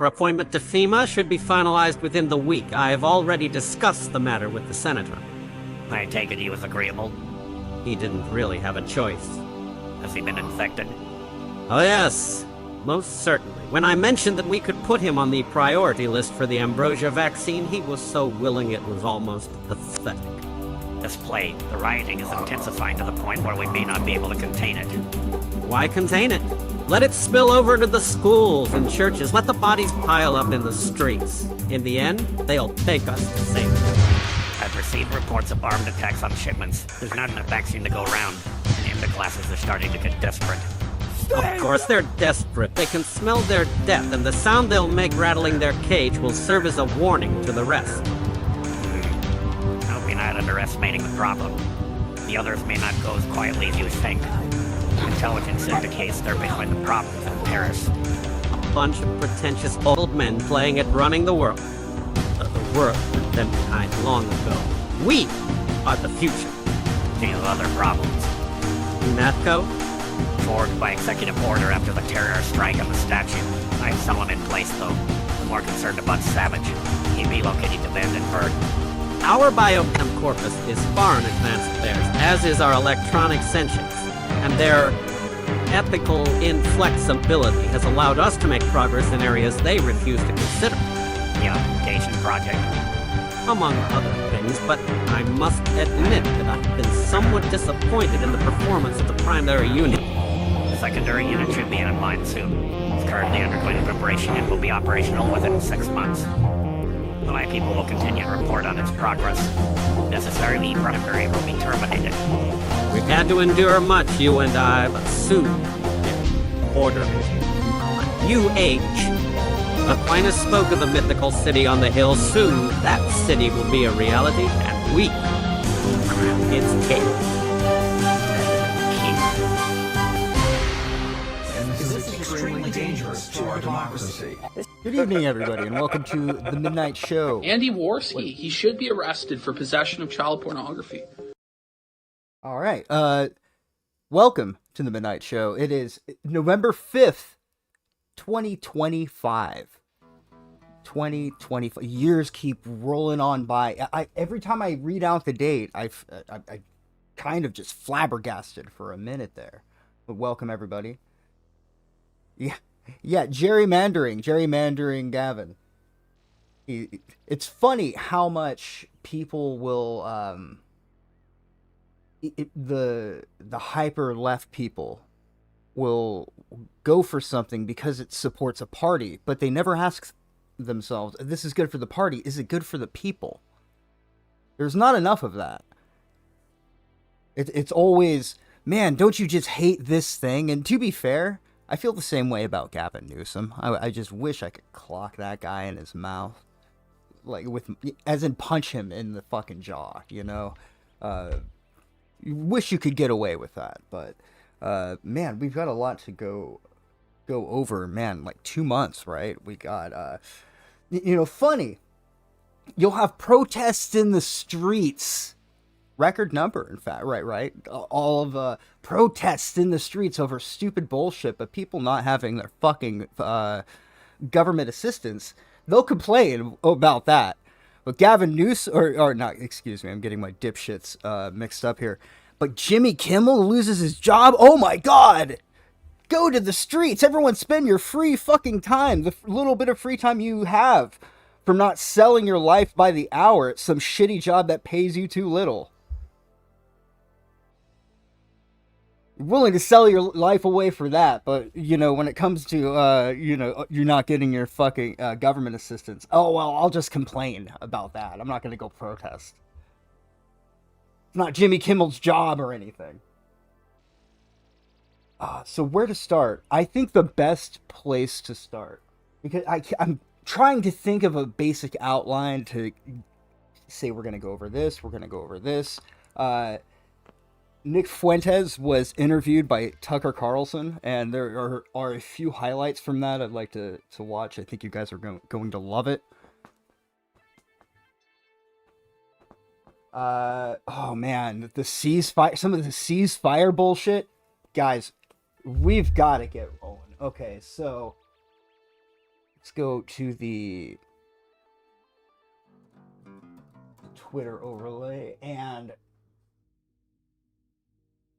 Her appointment to FEMA should be finalized within the week. I have already discussed the matter with the senator. I take it he was agreeable. He didn't really have a choice. Has he been infected? Oh yes, most certainly. When I mentioned that we could put him on the priority list for the ambrosia vaccine, he was so willing it was almost pathetic. This plague, the rioting is intensifying to the point where we may not be able to contain it. Why contain it? Let it spill over to the schools and churches. Let the bodies pile up in the streets. In the end, they'll take us to safety. I've received reports of armed attacks on shipments. There's not enough vaccine to go around, and the classes are starting to get desperate. Of course they're desperate. They can smell their death, and the sound they'll make rattling their cage will serve as a warning to the rest. I hope you're not underestimating the problem. The others may not go as quietly as you think. Intelligence indicates they're behind the problems in Paris. A bunch of pretentious old men playing at running the world. The world left them behind long ago. We are the future. These other problems. NATCO? Forged by executive order after the terror strike on the statue. I have someone in place, though. I'm more concerned about Savage. He relocated to Vandenberg. Our biochem corpus is far in advance of theirs, as is our electronic sentience. And their ethical inflexibility has allowed us to make progress in areas they refuse to consider. The application project. Among other things, but I must admit that I've been somewhat disappointed in the performance of the primary unit. The secondary unit should be in line soon. It's currently undergoing preparation and will be operational within 6 months. My people will continue to report on its progress. Necessarily, primary will be terminated. We've had to endure much, you and I, but soon, order. UH. Aquinas spoke of the mythical city on the hill. Soon, that city will be a reality, and we crown its king. This is extremely dangerous to our democracy. Good evening, everybody, and welcome to The Midnight Show. Andy Worski, he should be arrested for possession of child pornography. All right, welcome to The Midnight Show. It is November 5th, 2025. 2025. Years keep rolling on by. Every time I read out the date, I kind of just flabbergasted for a minute there. But welcome, everybody. Yeah, gerrymandering Gavin. It's funny how much people will, the hyper left people will go for something because it supports a party, but they never ask themselves, this is good for the party, is it good for the people? There's not enough of that. It's always, man, don't you just hate this thing? And to be fair, I feel the same way about Gavin Newsom. I just wish I could clock that guy in his mouth. Like, as in punch him in the fucking jaw, you know? You wish you could get away with that, but, man, we've got a lot to go over, man, like 2 months, right? We got, funny. You'll have protests in the streets. Record number, in fact, right? All of protests in the streets over stupid bullshit, but people not having their fucking government assistance, they'll complain about that. But Gavin Newsom, or not, excuse me, I'm getting my dipshits mixed up here. But Jimmy Kimmel loses his job? Oh my god! Go to the streets! Everyone spend your free fucking time, the little bit of free time you have from not selling your life by the hour at some shitty job that pays you too little. You're willing to sell your life away for that, but, when it comes to, you're not getting your fucking government assistance, oh, well, I'll just complain about that. I'm not going to go protest. It's not Jimmy Kimmel's job or anything. So where to start? I think the best place to start, because I'm trying to think of a basic outline to say we're going to go over this, we're going to go over this. Nick Fuentes was interviewed by Tucker Carlson, and there are a few highlights from that I'd like to watch. I think you guys are going to love it. Oh man, the ceasefire, some of the ceasefire bullshit. Guys, we've got to get rolling. Okay, so Let's go to the Twitter overlay, and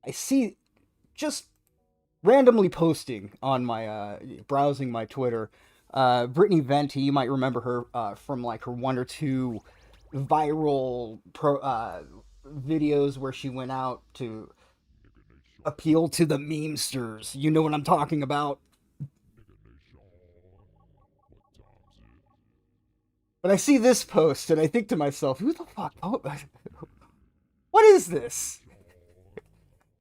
I see just randomly posting on my browsing my Twitter, Brittany Venti. You might remember her from like her one or two viral videos where she went out to appeal to the memesters. You know what I'm talking about. But I see this post and I think to myself, who the fuck? Oh, what is this?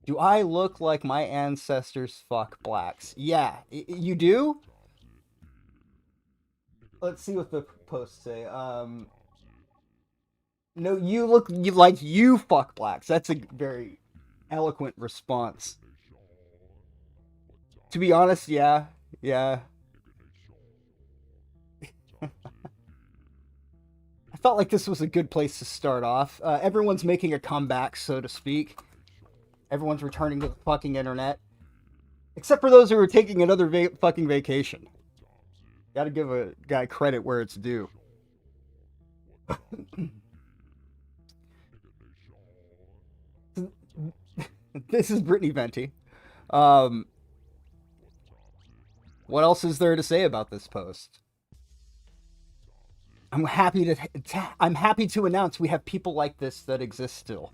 Do I look like my ancestors fuck blacks? Yeah, you do? Let's see what the posts say. No, you look like you fuck blacks. That's a very eloquent response. To be honest, yeah. I felt like this was a good place to start off. Everyone's making a comeback, so to speak. Everyone's returning to the fucking internet. Except for those who are taking another fucking vacation. Gotta give a guy credit where it's due. This is Brittany Venti. What else is there to say about this post? I'm happy to announce we have people like this that exist still.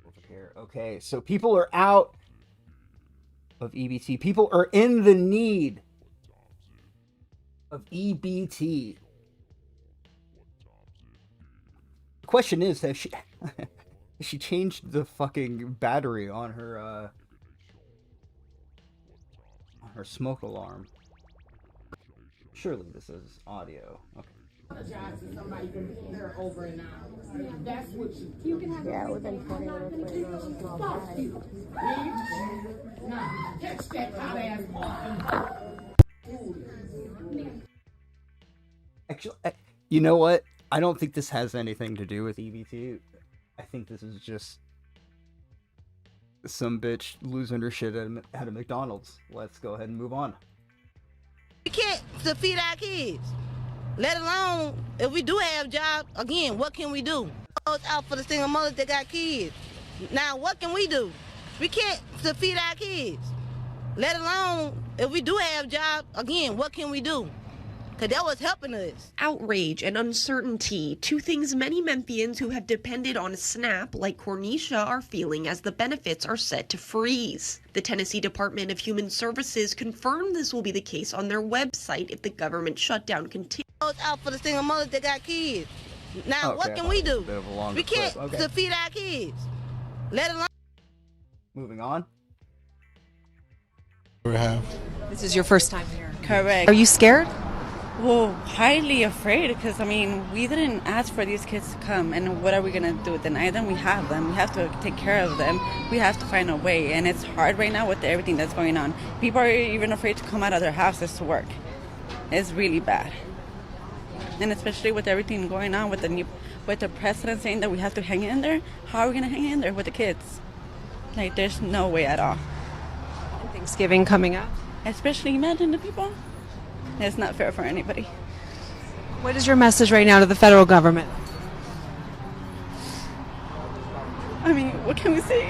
Over here. Okay, so people are out of EBT. People are in the need of EBT. The question is, has she changed the fucking battery on her smoke alarm? Surely this is audio. Okay. Apologize to somebody for being here over an hour. That's what you can have. Yeah, within 20 minutes. Fuck you. Nah, catch that hot ass fucking. Actually, you know what? I don't think this has anything to do with EBT. I think this is just some bitch losing her shit at a McDonald's. Let's go ahead and move on. We can't to feed our kids, let alone if we do have jobs. Again, what can we do? It's out for the single mothers that got kids. Now, what can we do? We can't to feed our kids, let alone if we do have jobs. Again, what can we do? Because that was helping us. Outrage and uncertainty, two things many Memphians who have depended on SNAP, like Cornisha, are feeling as the benefits are set to freeze. The Tennessee Department of Human Services confirmed this will be the case on their website if the government shutdown continues. It's out for the single mothers that got kids. Now, what can we do? We can't to feed our kids, let alone. Moving on. This is your first time here. Correct. Are you scared? Well, highly afraid because, I mean, we didn't ask for these kids to come, and what are we going to do? Deny them? We have them. We have to take care of them. We have to find a way, and it's hard right now with everything that's going on. People are even afraid to come out of their houses to work. It's really bad. And especially with everything going on with the president saying that we have to hang in there, how are we going to hang in there with the kids? Like, there's no way at all. Thanksgiving coming up. Especially, imagine the people. It's not fair for anybody. What is your message right now to the federal government? I mean, what can we say?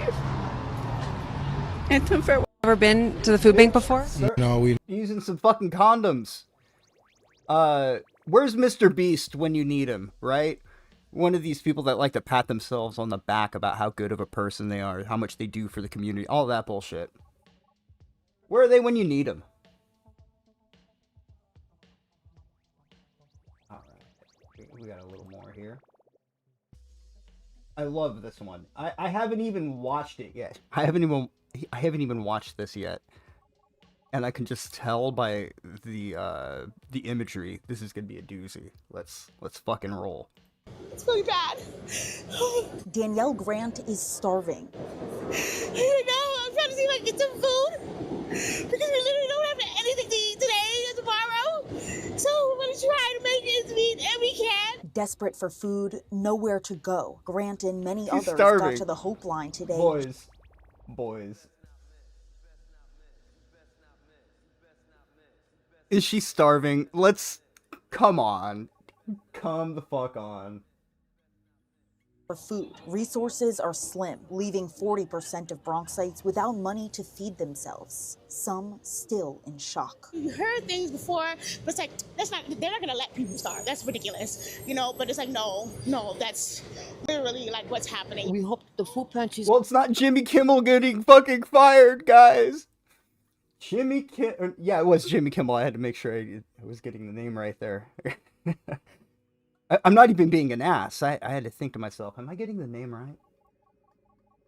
It's unfair. Ever been to the food bank before? No, we using some fucking condoms. Where's Mr. Beast when you need him, right? One of these people that like to pat themselves on the back about how good of a person they are, how much they do for the community, all that bullshit. Where are they when you need them? We got a little more here. I love this one. I haven't even watched it yet. I haven't even watched this yet. And I can just tell by the imagery, this is gonna be a doozy. Let's fucking roll. It's really bad. Danielle Grant is starving. I don't know. I'm trying to see if I can get some food because we literally don't have anything to eat today or tomorrow. So we're gonna try to make ends meet, and we can. Desperate for food, nowhere to go. Grant and many others starving. got to the Hope Line today. Boys, Is she starving? Come on. Come the fuck on. For food, resources are slim, leaving 40% of Bronxites without money to feed themselves. Some still in shock. You heard things before, but it's like, they're not gonna let people starve. That's ridiculous, but it's like, no, that's literally like what's happening. We hope the food pantries. Well, it's not Jimmy Kimmel getting fucking fired, guys. Yeah, it was Jimmy Kimmel. I had to make sure I was getting the name right there. I'm not even being an ass. I had to think to myself, am I getting the name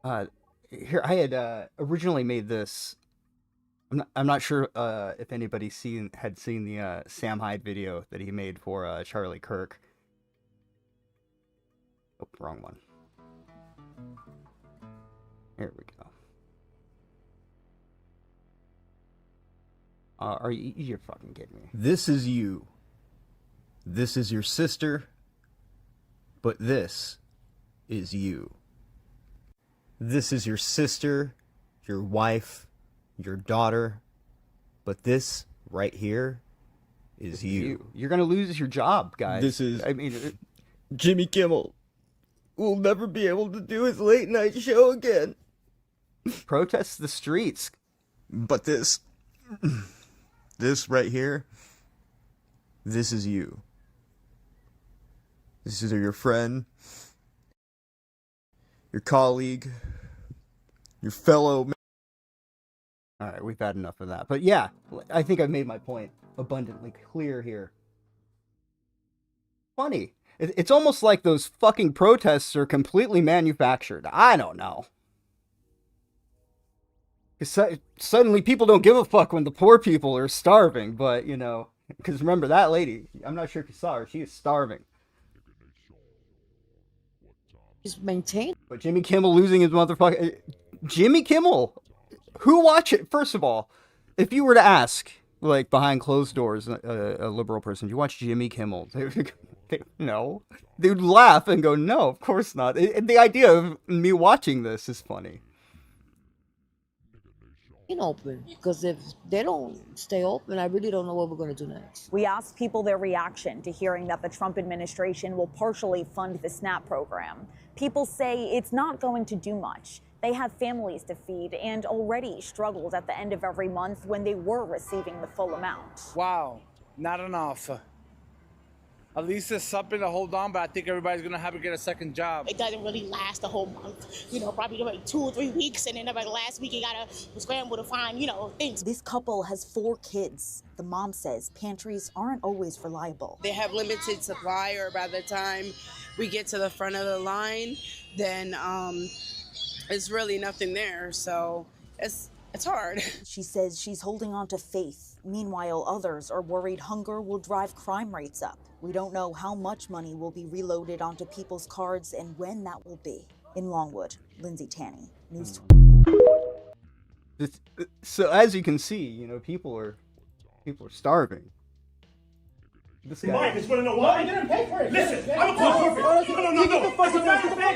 right? Here, I had originally made this. I'm not sure if anybody had seen the Sam Hyde video that he made for Charlie Kirk. Oh, wrong one. Here we go. Are you're fucking kidding me? This is you. This is your sister. But this is you. This is your sister, your wife, your daughter. But this right here is you. You're gonna lose your job, guys. This is, Jimmy Kimmel will never be able to do his late night show again. Protest the streets. But this right here, this is you. This is your friend, your colleague, your fellow man. Alright, we've had enough of that. But yeah, I think I've made my point abundantly clear here. Funny. It's almost like those fucking protests are completely manufactured. I don't know. Suddenly people don't give a fuck when the poor people are starving, but, because remember that lady, I'm not sure if you saw her, she is starving. Just maintain. But Jimmy Kimmel losing his motherfucking... Jimmy Kimmel! Who watch it? First of all, if you were to ask, like, behind closed doors, a liberal person, do you watch Jimmy Kimmel? No. They would laugh and go, no, of course not. The idea of me watching this is funny. Open, because if they don't stay open, I really don't know what we're going to do next. We asked people their reaction to hearing that the Trump administration will partially fund the SNAP program. People say it's not going to do much. They have families to feed and already struggled at the end of every month when they were receiving the full amount. Wow, not enough. At least there's something to hold on, but I think everybody's going to have to get a second job. It doesn't really last a whole month, probably like 2 or 3 weeks, and then by the last week you gotta scramble to find, things. This couple has 4 kids. The mom says pantries aren't always reliable. They have limited supply, or by the time we get to the front of the line, then it's really nothing there, so it's hard. She says she's holding on to faith. Meanwhile, others are worried hunger will drive crime rates up. We don't know how much money will be reloaded onto people's cards and when that will be. In Longwood, Lindsay Tanney, News 20. So as you can see, people are starving. This guy. Mike, I just want to know why. I didn't pay for it. Listen, I'm gonna call corporate.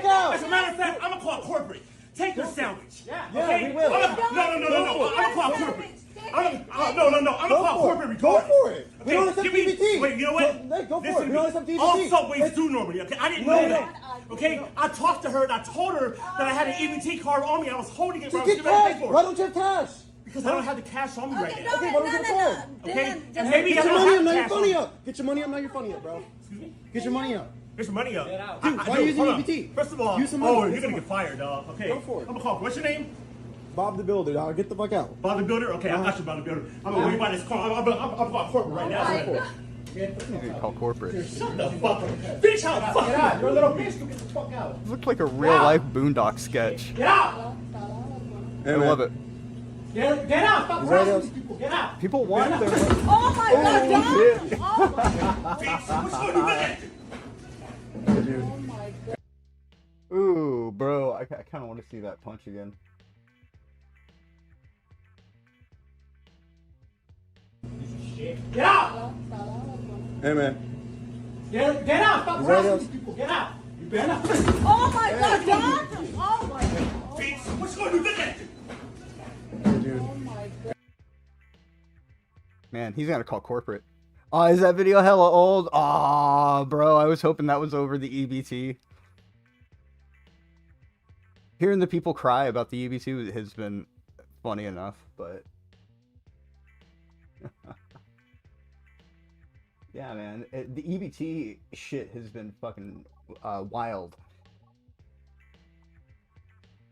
No. As a matter of fact, I'm gonna call corporate. Take your sandwich. Yeah, okay? We will. No. I'm gonna call corporate. I'm gonna call corporate. Go for it. Okay, We don't accept DBT. Wait, you know what? Go for it. We don't accept DBT. All subways do normally, okay? I didn't know that. Okay? I talked to her and I told her that I had an EBT card on me. I was holding it. Just get cash. Why don't you have cash? Because I don't have the cash on me right now. Okay, why don't you get a card? Okay? And maybe I Get your don't money have up, the now you're cash on funny me. up. Get your money up, now you're funny up, bro. Get your money up. Get your money up. Dude, why are you using hold on. EBT? First of all, Use some money. you're gonna get fired, dog. Okay. Go for it. I'm gonna call. What's your name? Bob the Builder, dog. Get the fuck out. Bob the Builder? Okay, I got you, Bob the Builder. I'm gonna wait by this car. I'm calling corporate right now. You call corporate. Shut the fuck up. Bitch, how the fuck out? You're a little bitch. Get the fuck out. It looked like a real life Boondock sketch. Get out! I love it. Get out! Stop harassing these people. Get out! People want their Oh my God, shit. Oh my Bitch, what's going on? Oh my God. Ooh, bro, I kind of want to see that punch again. Get out! Hey, man. Get out! Stop harassing these people. Get out! You better not. Oh my God, John! Oh my God. Bitch, what's going on? Look at it. Dude. Oh my God. Man, he's gonna call corporate. Oh, is that video hella old? Oh, bro, I was hoping that was over the EBT. Hearing the people cry about the EBT has been funny enough, but... yeah, man, the EBT shit has been fucking wild.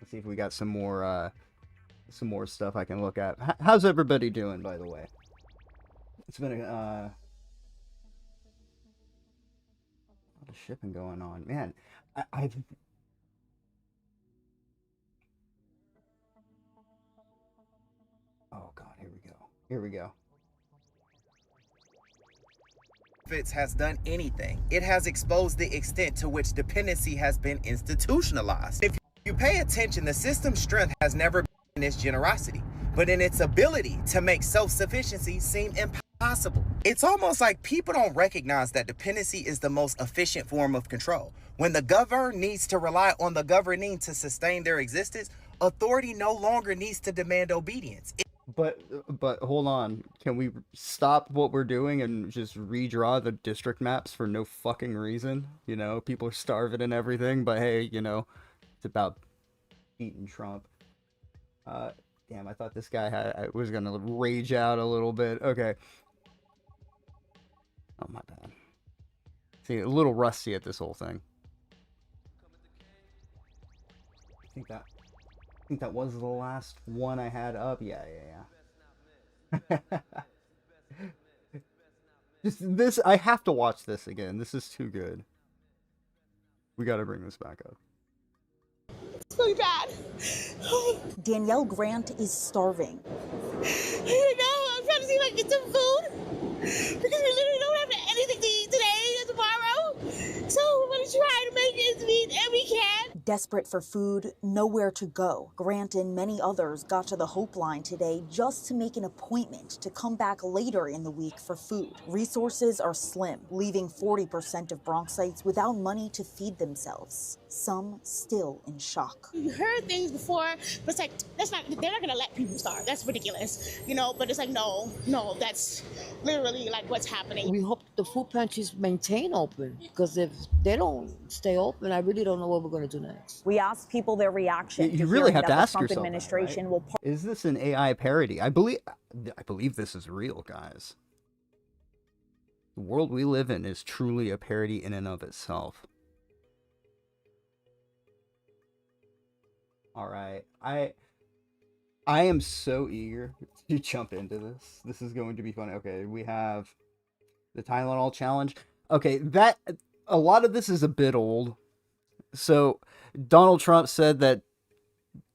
Let's see if we got some more stuff I can look at. How's everybody doing, by the way? It's been a lot of shipping going on, man. I've oh god, here we go. Here we go. Fuentes has done anything. It has exposed the extent to which dependency has been institutionalized. If you pay attention, the system's strength has never been in its generosity, but in its ability to make self-sufficiency seem impossible. It's almost like people don't recognize that dependency is the most efficient form of control. When the governed needs to rely on the governing to sustain their existence, authority no longer needs to demand obedience. But hold on. Can we stop what we're doing and just redraw the district maps for no fucking reason? You know, people are starving and everything, but hey, you know, it's about beating Trump. Damn, I thought this guy I was gonna rage out a little bit. Okay. Oh, my bad. See, a little rusty at this whole thing. I think that was the last one I had up. Yeah. Just this, I have to watch this again. This is too good. We gotta bring this back up. It's really bad. Danielle Grant is starving. You know, I'm trying to see if I can get some food because we literally don't have anything to eat today or tomorrow. So we're gonna try to make ends meet, and we can. Desperate for food, nowhere to go. Grant and many others got to the Hope Line today just to make an appointment to come back later in the week for food. Resources are slim, leaving 40% of Bronxites without money to feed themselves. Some still in shock. We heard things before, but it's like, they're not gonna let people starve. That's ridiculous, you know, but it's like, no, that's literally like what's happening. We hope the food pantries maintain open, because if they don't stay open, I really don't know what we're going to do next. We asked people their reaction. You really have to ask Trump yourself administration that, right? Is this an AI parody? I believe this is real, guys. The world we live in is truly a parody in and of itself. All right, I am so eager to jump into this. This is going to be funny. Okay, we have the Tylenol challenge. Okay, a lot of this is a bit old. So Donald Trump said that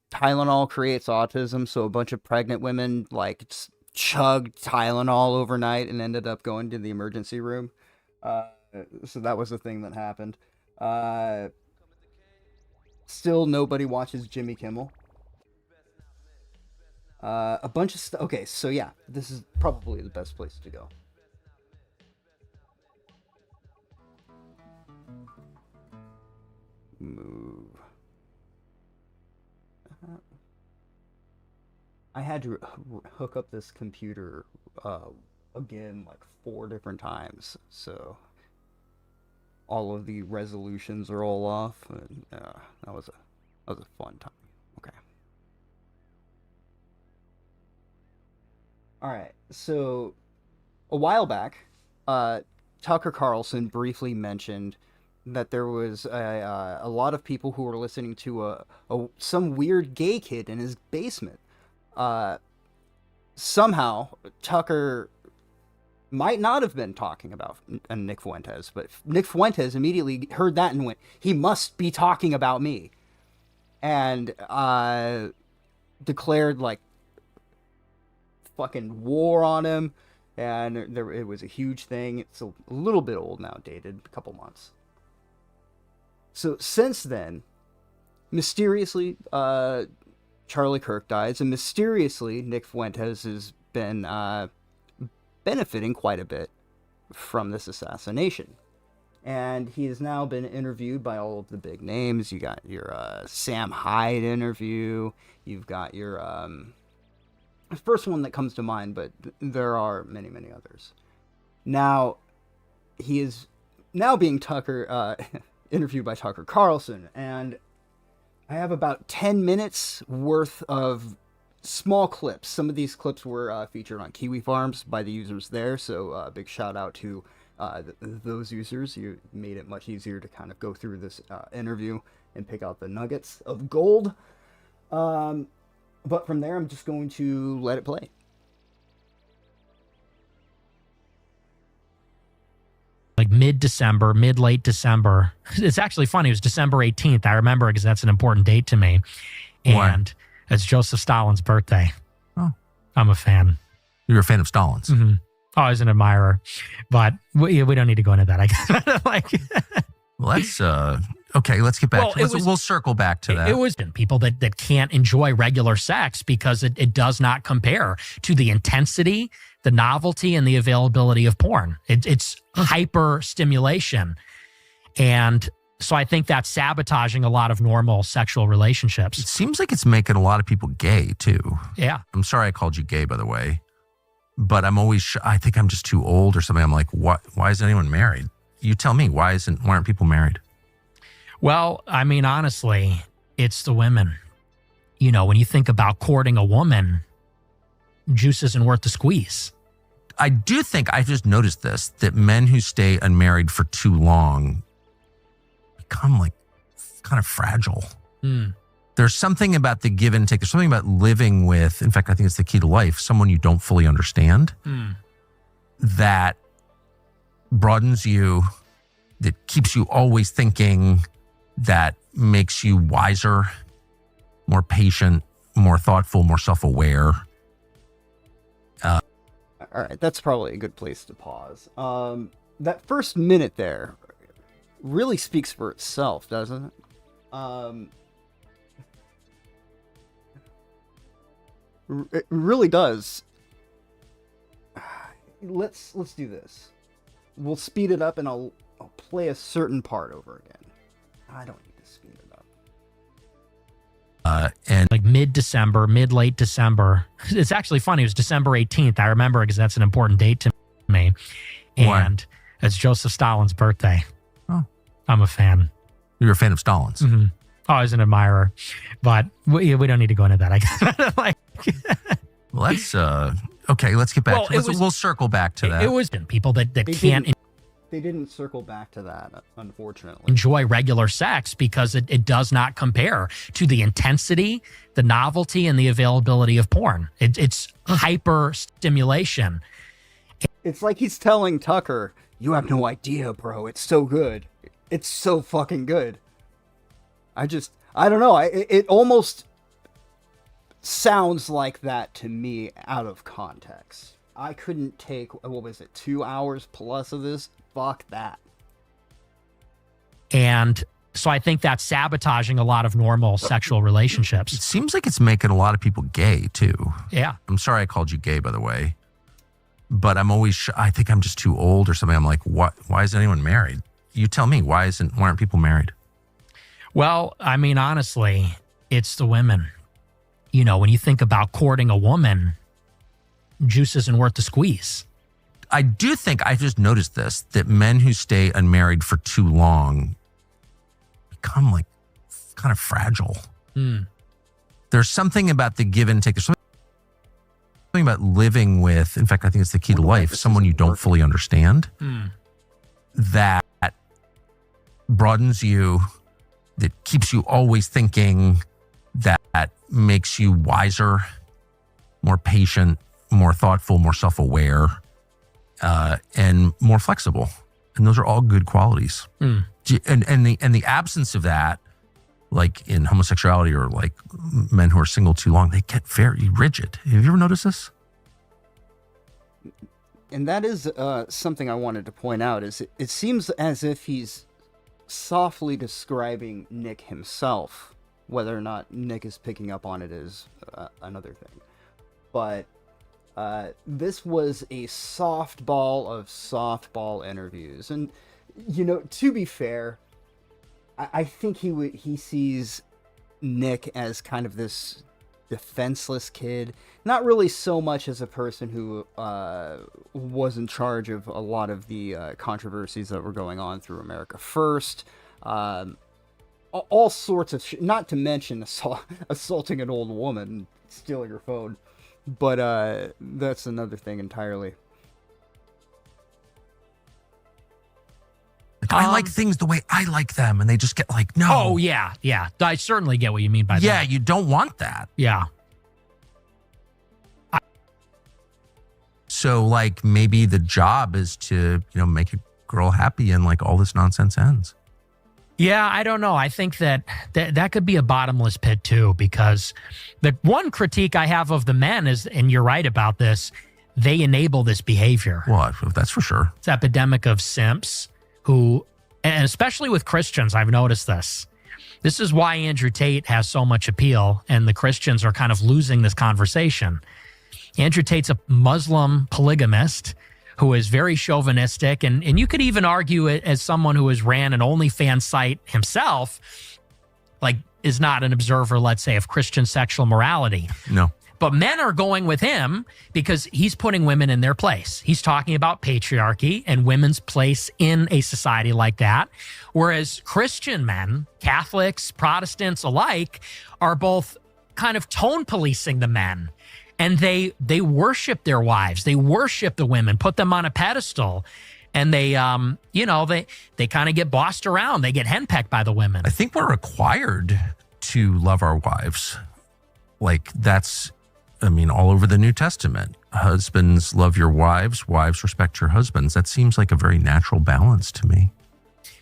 Tylenol creates autism, so a bunch of pregnant women like chugged Tylenol overnight and ended up going to the emergency room. So that was the thing that happened. Still nobody watches Jimmy Kimmel. A bunch of stuff. Okay, so yeah, this is probably the best place to go. Move. I had to hook up this computer again like 4 different times, so all of the resolutions are all off, and that was a fun time. Okay. All right. So a while back, Tucker Carlson briefly mentioned that there was a lot of people who were listening to some weird gay kid in his basement. Somehow Tucker might not have been talking about Nick Fuentes, but Nick Fuentes immediately heard that and went, he must be talking about me. And declared like fucking war on him. And it was a huge thing. It's a little bit old now, dated a couple months. So since then, mysteriously, Charlie Kirk dies, and mysteriously, Nick Fuentes has been benefiting quite a bit from this assassination. And he has now been interviewed by all of the big names. You got your Sam Hyde interview. You've got your first one that comes to mind, but there are many, many others. Now, he is now being interviewed by Tucker Carlson, and I have about 10 minutes worth of small clips. Some of these clips were featured on Kiwi Farms by the users there, so big shout out to those users. You made it much easier to kind of go through this interview and pick out the nuggets of gold. But from there, I'm just going to let it play. Like mid-December, late December. It's actually funny. It was December 18th. I remember because that's an important date to me. And it's Joseph Stalin's birthday. Oh. I'm a fan. You're a fan of Stalin's? Mm-hmm. Oh, I was an admirer. But we don't need to go into that. I guess. Well, that's... Okay, let's get back to it. We'll circle back to that. It was people that can't enjoy regular sex because it does not compare to the intensity, the novelty, and the availability of porn. It's hyper stimulation. And so I think that's sabotaging a lot of normal sexual relationships. It seems like it's making a lot of people gay, too. Yeah. I'm sorry I called you gay, by the way. But I'm always... I think I'm just too old or something. I'm like, why is anyone married? You tell me, why aren't people married? Well, I mean, honestly, it's the women. You know, when you think about courting a woman, juice isn't worth the squeeze. I do think, I just noticed this, that men who stay unmarried for too long become like kind of fragile. There's something about the give and take. There's something about living with, in fact, I think it's the key to life, someone you don't fully understand that broadens you, that keeps you always thinking, that makes you wiser, more patient, more thoughtful, more self-aware. All right, that's probably a good place to pause. That first minute there really speaks for itself, doesn't it? It really does. Let's do this. We'll speed it up, and I'll play a certain part over again. I don't need to speed it up. And like mid-December, late December. It's actually funny. It was December 18th. I remember because that's an important date to me. And it's Joseph Stalin's birthday. Oh. I'm a fan. You're a fan of Stalin's? Mm-hmm. Oh, I was an admirer. But we don't need to go into that. I guess. Well, that's... okay, let's get back to it. We'll circle back to that. It was people that can't... They didn't circle back to that, unfortunately. Enjoy regular sex because it does not compare to the intensity, the novelty, and the availability of porn. It's hyper stimulation. It's like he's telling Tucker, you have no idea, bro. It's so good. It's so fucking good. I don't know. It almost sounds like that to me out of context. I couldn't take, 2 hours plus of this? Fuck that. And so I think that's sabotaging a lot of normal sexual relationships. It seems like it's making a lot of people gay, too. Yeah. I'm sorry I called you gay, by the way. But I'm always... I think I'm just too old or something. I'm like, why is anyone married? You tell me, why aren't people married? Well, I mean, honestly, it's the women. You know, when you think about courting a woman, juice isn't worth the squeeze. I do think, I just noticed this, that men who stay unmarried for too long become like kind of fragile. There's something about the give and take. There's something about living with, in fact, I think it's the key to life, someone you don't fully understand that broadens you, that keeps you always thinking, that makes you wiser, more patient, more thoughtful, more self-aware, and more flexible. And those are all good qualities. And the absence of that, like in homosexuality or like men who are single too long, they get very rigid. Have you ever noticed this? And that is something I wanted to point out, is it seems as if he's softly describing Nick himself. Whether or not Nick is picking up on it is another thing. But this was a softball of softball interviews. And, you know, to be fair, I think he sees Nick as kind of this defenseless kid, not really so much as a person who was in charge of a lot of the controversies that were going on through America First, all sorts of not to mention assaulting an old woman, stealing her phone, but that's another thing entirely. I like things the way I like them, and they just get like, no. Oh, yeah. I certainly get what you mean by that. Yeah, you don't want that. Yeah. So, like, maybe the job is to, make a girl happy and, like, all this nonsense ends. Yeah, I don't know. I think that could be a bottomless pit, too, because the one critique I have of the men is, and you're right about this, they enable this behavior. Well, that's for sure. It's epidemic of simps. Who, and especially with Christians, I've noticed this. This is why Andrew Tate has so much appeal, and the Christians are kind of losing this conversation. Andrew Tate's a Muslim polygamist who is very chauvinistic, and you could even argue it as someone who has ran an OnlyFans site himself, like is not an observer, let's say, of Christian sexual morality. No. But men are going with him because he's putting women in their place. He's talking about patriarchy and women's place in a society like that. Whereas Christian men, Catholics, Protestants alike, are both kind of tone policing the men. And they worship their wives. They worship the women, put them on a pedestal. And they, they kind of get bossed around. They get henpecked by the women. I think we're required to love our wives. Like that's... all over the New Testament. Husbands love your wives, wives respect your husbands. That seems like a very natural balance to me.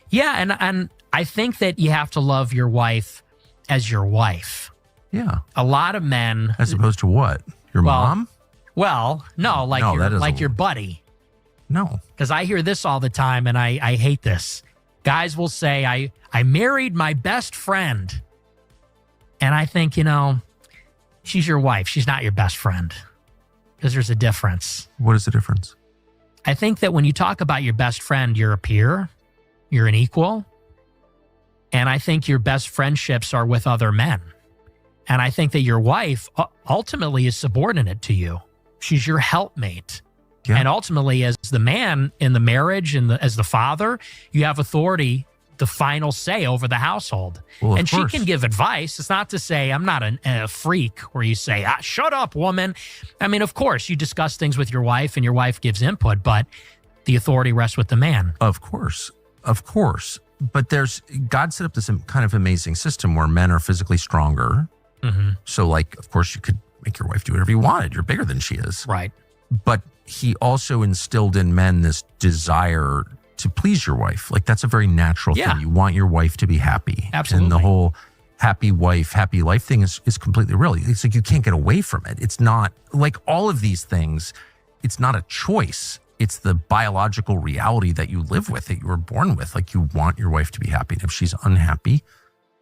Yeah, and I think that you have to love your wife as your wife. Yeah. A lot of men... As opposed to what? Your mom? Well, no, like your buddy. No. Because I hear this all the time, and I hate this. Guys will say, I married my best friend. And I think, she's your wife. She's not your best friend. Because there's a difference. What is the difference? I think that when you talk about your best friend, you're a peer. You're an equal. And I think your best friendships are with other men. And I think that your wife ultimately is subordinate to you. She's your helpmate. Yeah. And ultimately, as the man in the marriage and as the father, you have authority, the final say over the household. Well, and she course. can give advice. It's not to say I'm not a freak where you say, shut up, woman. I mean, of course, you discuss things with your wife and your wife gives input, but the authority rests with the man. Of course. But God set up this kind of amazing system where men are physically stronger. Mm-hmm. So, like, of course, you could make your wife do whatever you wanted. You're bigger than she is. Right. But he also instilled in men this desire to please your wife. Like, that's a very natural thing. You want your wife to be happy. Absolutely. And the whole happy wife, happy life thing is completely real. It's like you can't get away from it. It's not like all of these things. It's not a choice. It's the biological reality that you live with, that you were born with. Like, you want your wife to be happy. And if she's unhappy,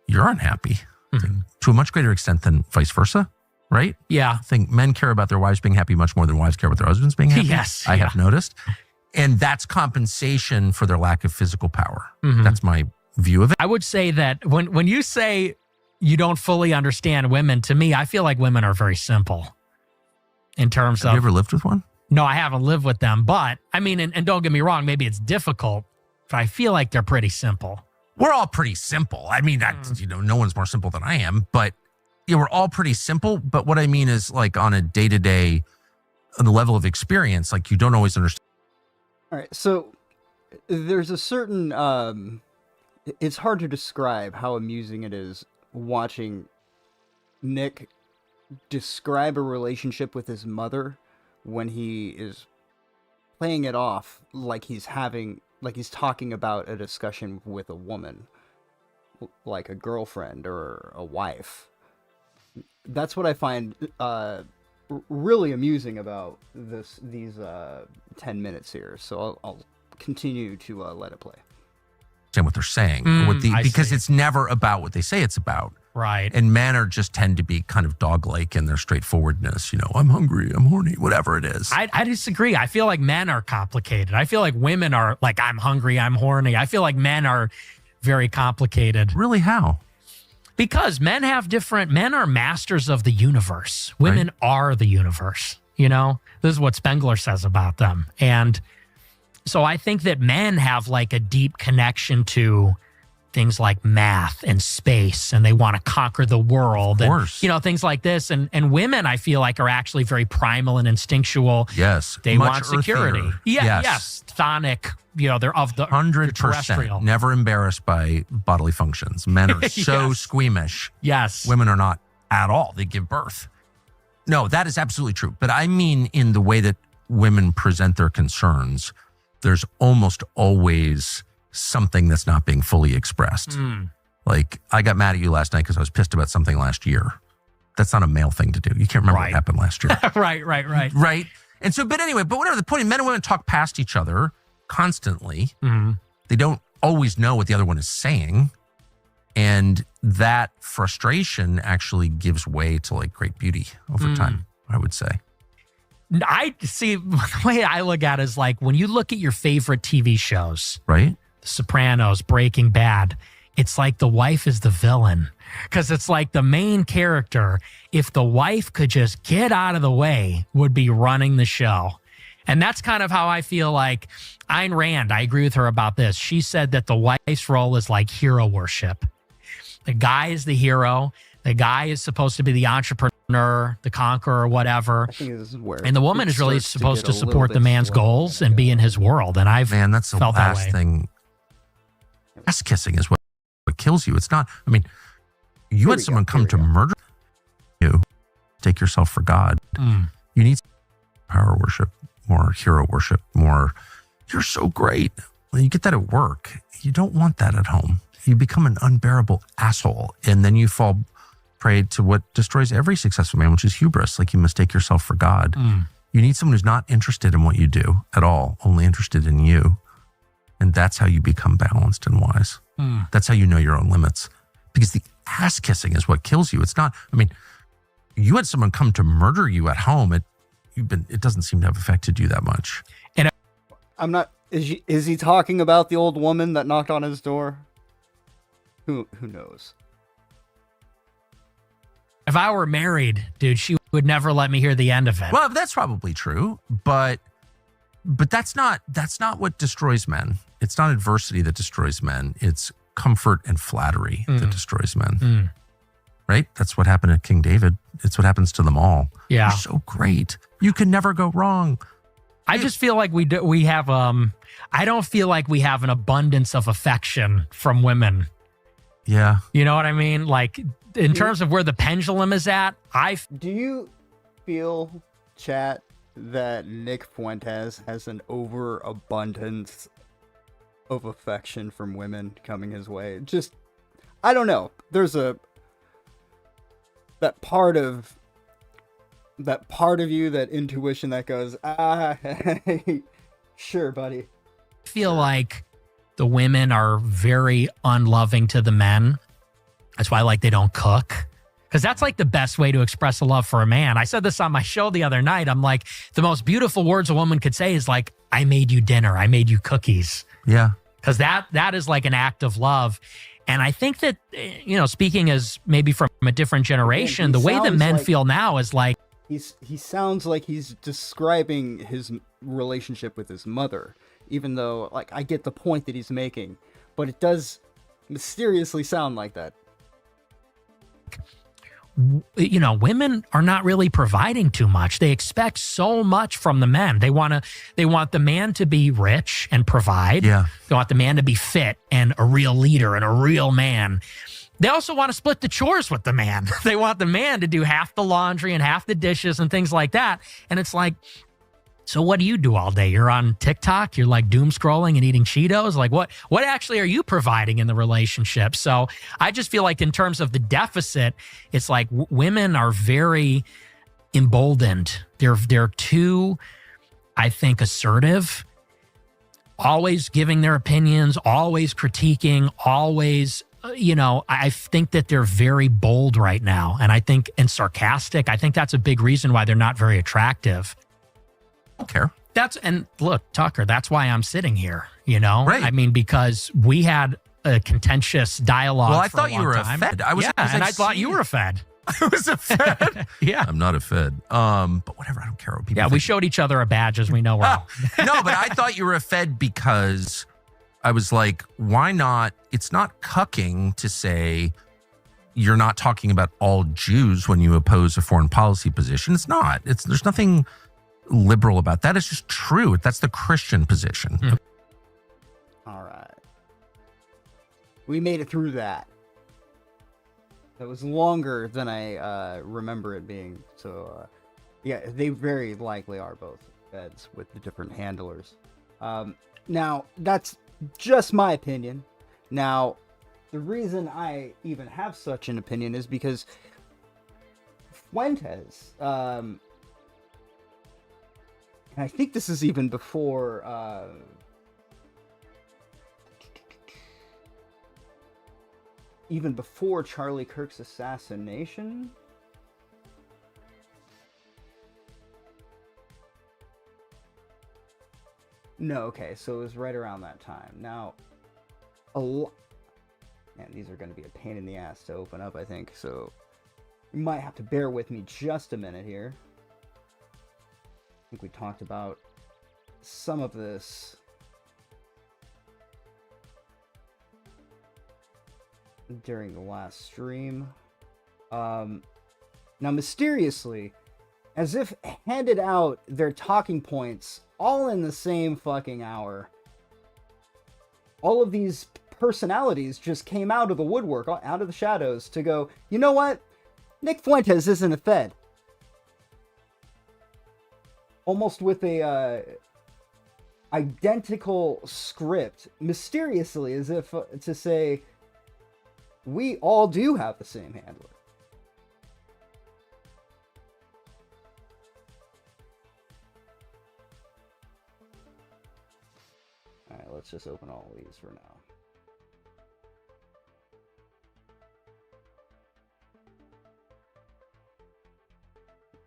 you're unhappy. Mm-hmm. To a much greater extent than vice versa, right? Yeah. I think men care about their wives being happy much more than wives care about their husbands being happy. Yes. I have noticed. And that's compensation for their lack of physical power. Mm-hmm. That's my view of it. I would say that when you say you don't fully understand women, to me, I feel like women are very simple in terms of... Have you ever lived with one? No, I haven't lived with them. But, I mean, and don't get me wrong, maybe it's difficult, but I feel like they're pretty simple. We're all pretty simple. I mean, no one's more simple than I am, but we're all pretty simple. But what I mean is, like, on a day-to-day, on the level of experience, like, you don't always understand. All right, so there's a certain, it's hard to describe how amusing it is watching Nick describe a relationship with his mother when he is playing it off like he's talking about a discussion with a woman, like a girlfriend or a wife. That's what I find really amusing about these 10 minutes here. So I'll continue to let it play. Understand what they're saying, because it's never about what they say it's about. Right. And men tend to be kind of dog-like in their straightforwardness. I'm hungry, I'm horny, whatever it is. I disagree. I feel like men are complicated. I feel like women are like, I'm hungry, I'm horny. I feel like men are very complicated. Really? How? Because men are masters of the universe. Women are the universe. You know, this is what Spengler says about them. And so I think that men have like a deep connection to things like math and space, and they want to conquer the world. Of course. And, you know, things like this. And women, I feel like, are actually very primal and instinctual. Yes. They Much want security. earthier. Yes. Chthonic, you know, they're of the 100%. terrestrial. Never embarrassed by bodily functions. Men are so Yes. squeamish. Yes. Women are not at all. They give birth. No, that is absolutely true. But I mean, in the way that women present their concerns, there's almost always something that's not being fully expressed. Like, I got mad at you last night because I was pissed about something last year. That's not a male thing to do. You can't remember what happened last year. Right. Right. And so, but anyway, but whatever the point, men and women talk past each other constantly. They don't always know what the other one is saying. And that frustration actually gives way to like great beauty over time, I would say. I see, the way I look at it is like when you look at your favorite TV shows, right? The Sopranos, Breaking Bad, it's like the wife is the villain because it's like the main character, if the wife could just get out of the way, would be running the show. And that's kind of how I feel like Ayn Rand, I agree with her about this. She said that the wife's role is like hero worship. The guy is the hero. The guy is supposed to be the entrepreneur, the conqueror, whatever. I think this is where and the woman it is really starts to supposed get to a little support the bit man's slow. goals and be in his world. And I've that's the felt that last way. thing. Ass kissing is what kills you. It's not, I mean, you had someone come to murder you, take yourself for God. You need power worship, more hero worship, more, you're so great. Well, you get that at work. You don't want that at home. You become an unbearable asshole. And then you fall prey to what destroys every successful man, which is hubris. Like you mistake yourself for God. You need someone who's not interested in what you do at all, only interested in you. And that's how you become balanced and wise. That's how you know your own limits. Because the ass kissing is what kills you. It's not, I mean, you had someone come to murder you at home. It doesn't seem to have affected you that much. And I'm not, is he talking about the old woman that knocked on his door? Who knows? If I were married, dude, she would never let me hear the end of it. Well, that's probably true, but that's not what destroys men. It's not adversity that destroys men. It's comfort and flattery that destroys men. Right? That's what happened to King David. It's what happens to them all. Yeah. You're so great. You can never go wrong. I just feel like we have I don't feel like we have an abundance of affection from women. Yeah. You know what I mean? Like in terms of where the pendulum is at, do you feel, chat, that Nick Fuentes has an overabundance of affection from women coming his way? Just, I don't know. There's that part of you, that intuition that goes, sure, buddy. I feel like the women are very unloving to the men. That's why they don't cook. Because that's like the best way to express a love for a man. I said this on my show the other night. I'm like, the most beautiful words a woman could say is like, I made you dinner. I made you cookies. Yeah. Because that is like an act of love. And I think that, speaking as maybe from a different generation, the way that men feel now is like, he sounds like he's describing his relationship with his mother, even though, I get the point that he's making, but it does mysteriously sound like that. Women are not really providing too much. They expect so much from the men. They want the man to be rich and provide. Yeah. They want the man to be fit and a real leader and a real man. They also want to split the chores with the man. They want the man to do half the laundry and half the dishes and things like that. And it's like, so what do you do all day? You're on TikTok, you're like doom scrolling and eating Cheetos. Like what actually are you providing in the relationship? So I just feel like in terms of the deficit, it's like women are very emboldened. They're too, I think, assertive, always giving their opinions, always critiquing, always, I think that they're very bold right now. And sarcastic. I think that's a big reason why they're not very attractive. I don't care. And look, Tucker, that's why I'm sitting here, Right. I mean, because we had a contentious dialogue. Well, I for thought a you long were time. a Fed. I was, yeah, and I thought you were a Fed. I was a Fed. Yeah, I'm not a Fed. But whatever. I don't care what people. Yeah, think. we showed each other a badge as we know well. No, but I thought you were a Fed because I was like, why not? It's not cucking to say you're not talking about all Jews when you oppose a foreign policy position. It's not. There's nothing liberal about that. It's just true. That's the Christian position. All right. We made it through that. That was longer than I remember it being. So, yeah, they very likely are both Feds with the different handlers. Now, that's just my opinion. Now, the reason I even have such an opinion is because Fuentes, and I think this is even before Charlie Kirk's assassination. No, okay, so it was right around that time. Now, man, these are going to be a pain in the ass to open up, I think, so you might have to bear with me just a minute here. I think we talked about some of this during the last stream. Now, mysteriously, as if handed out their talking points all in the same fucking hour, all of these personalities just came out of the woodwork, out of the shadows, to go, you know what? Nick Fuentes isn't a Fed. Almost with a identical script, mysteriously, as if to say, we all do have the same handler. Alright, let's just open all these for now.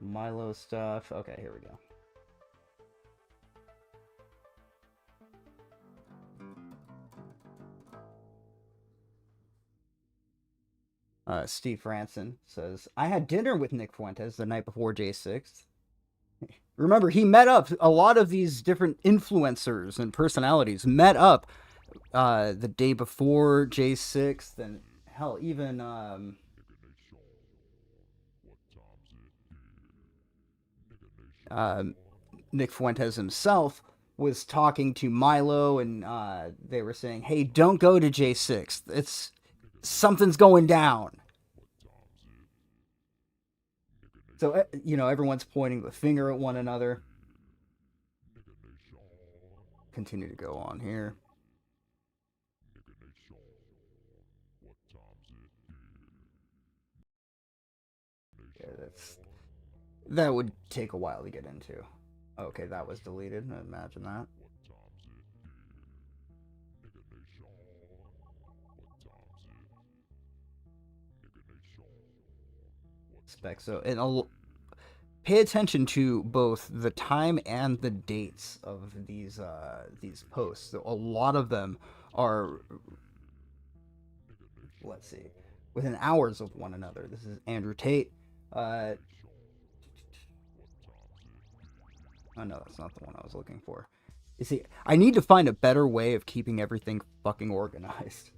Milo stuff. Okay, here we go. Steve Franson says, I had dinner with Nick Fuentes the night before J6th. Remember, he met up, a lot of these different influencers and personalities met up the day before J6th, and hell, even Nick Fuentes himself was talking to Milo, and they were saying, hey, don't go to J6th. Something's going down. So, you know, everyone's pointing the finger at one another. Continue to go on here. Yeah, that would take a while to get into. Okay, that was deleted. Imagine that. So, and pay attention to both the time and the dates of these posts. So a lot of them are, let's see, within hours of one another. This is Andrew Tate. Oh no, that's not the one I was looking for. You see, I need to find a better way of keeping everything fucking organized.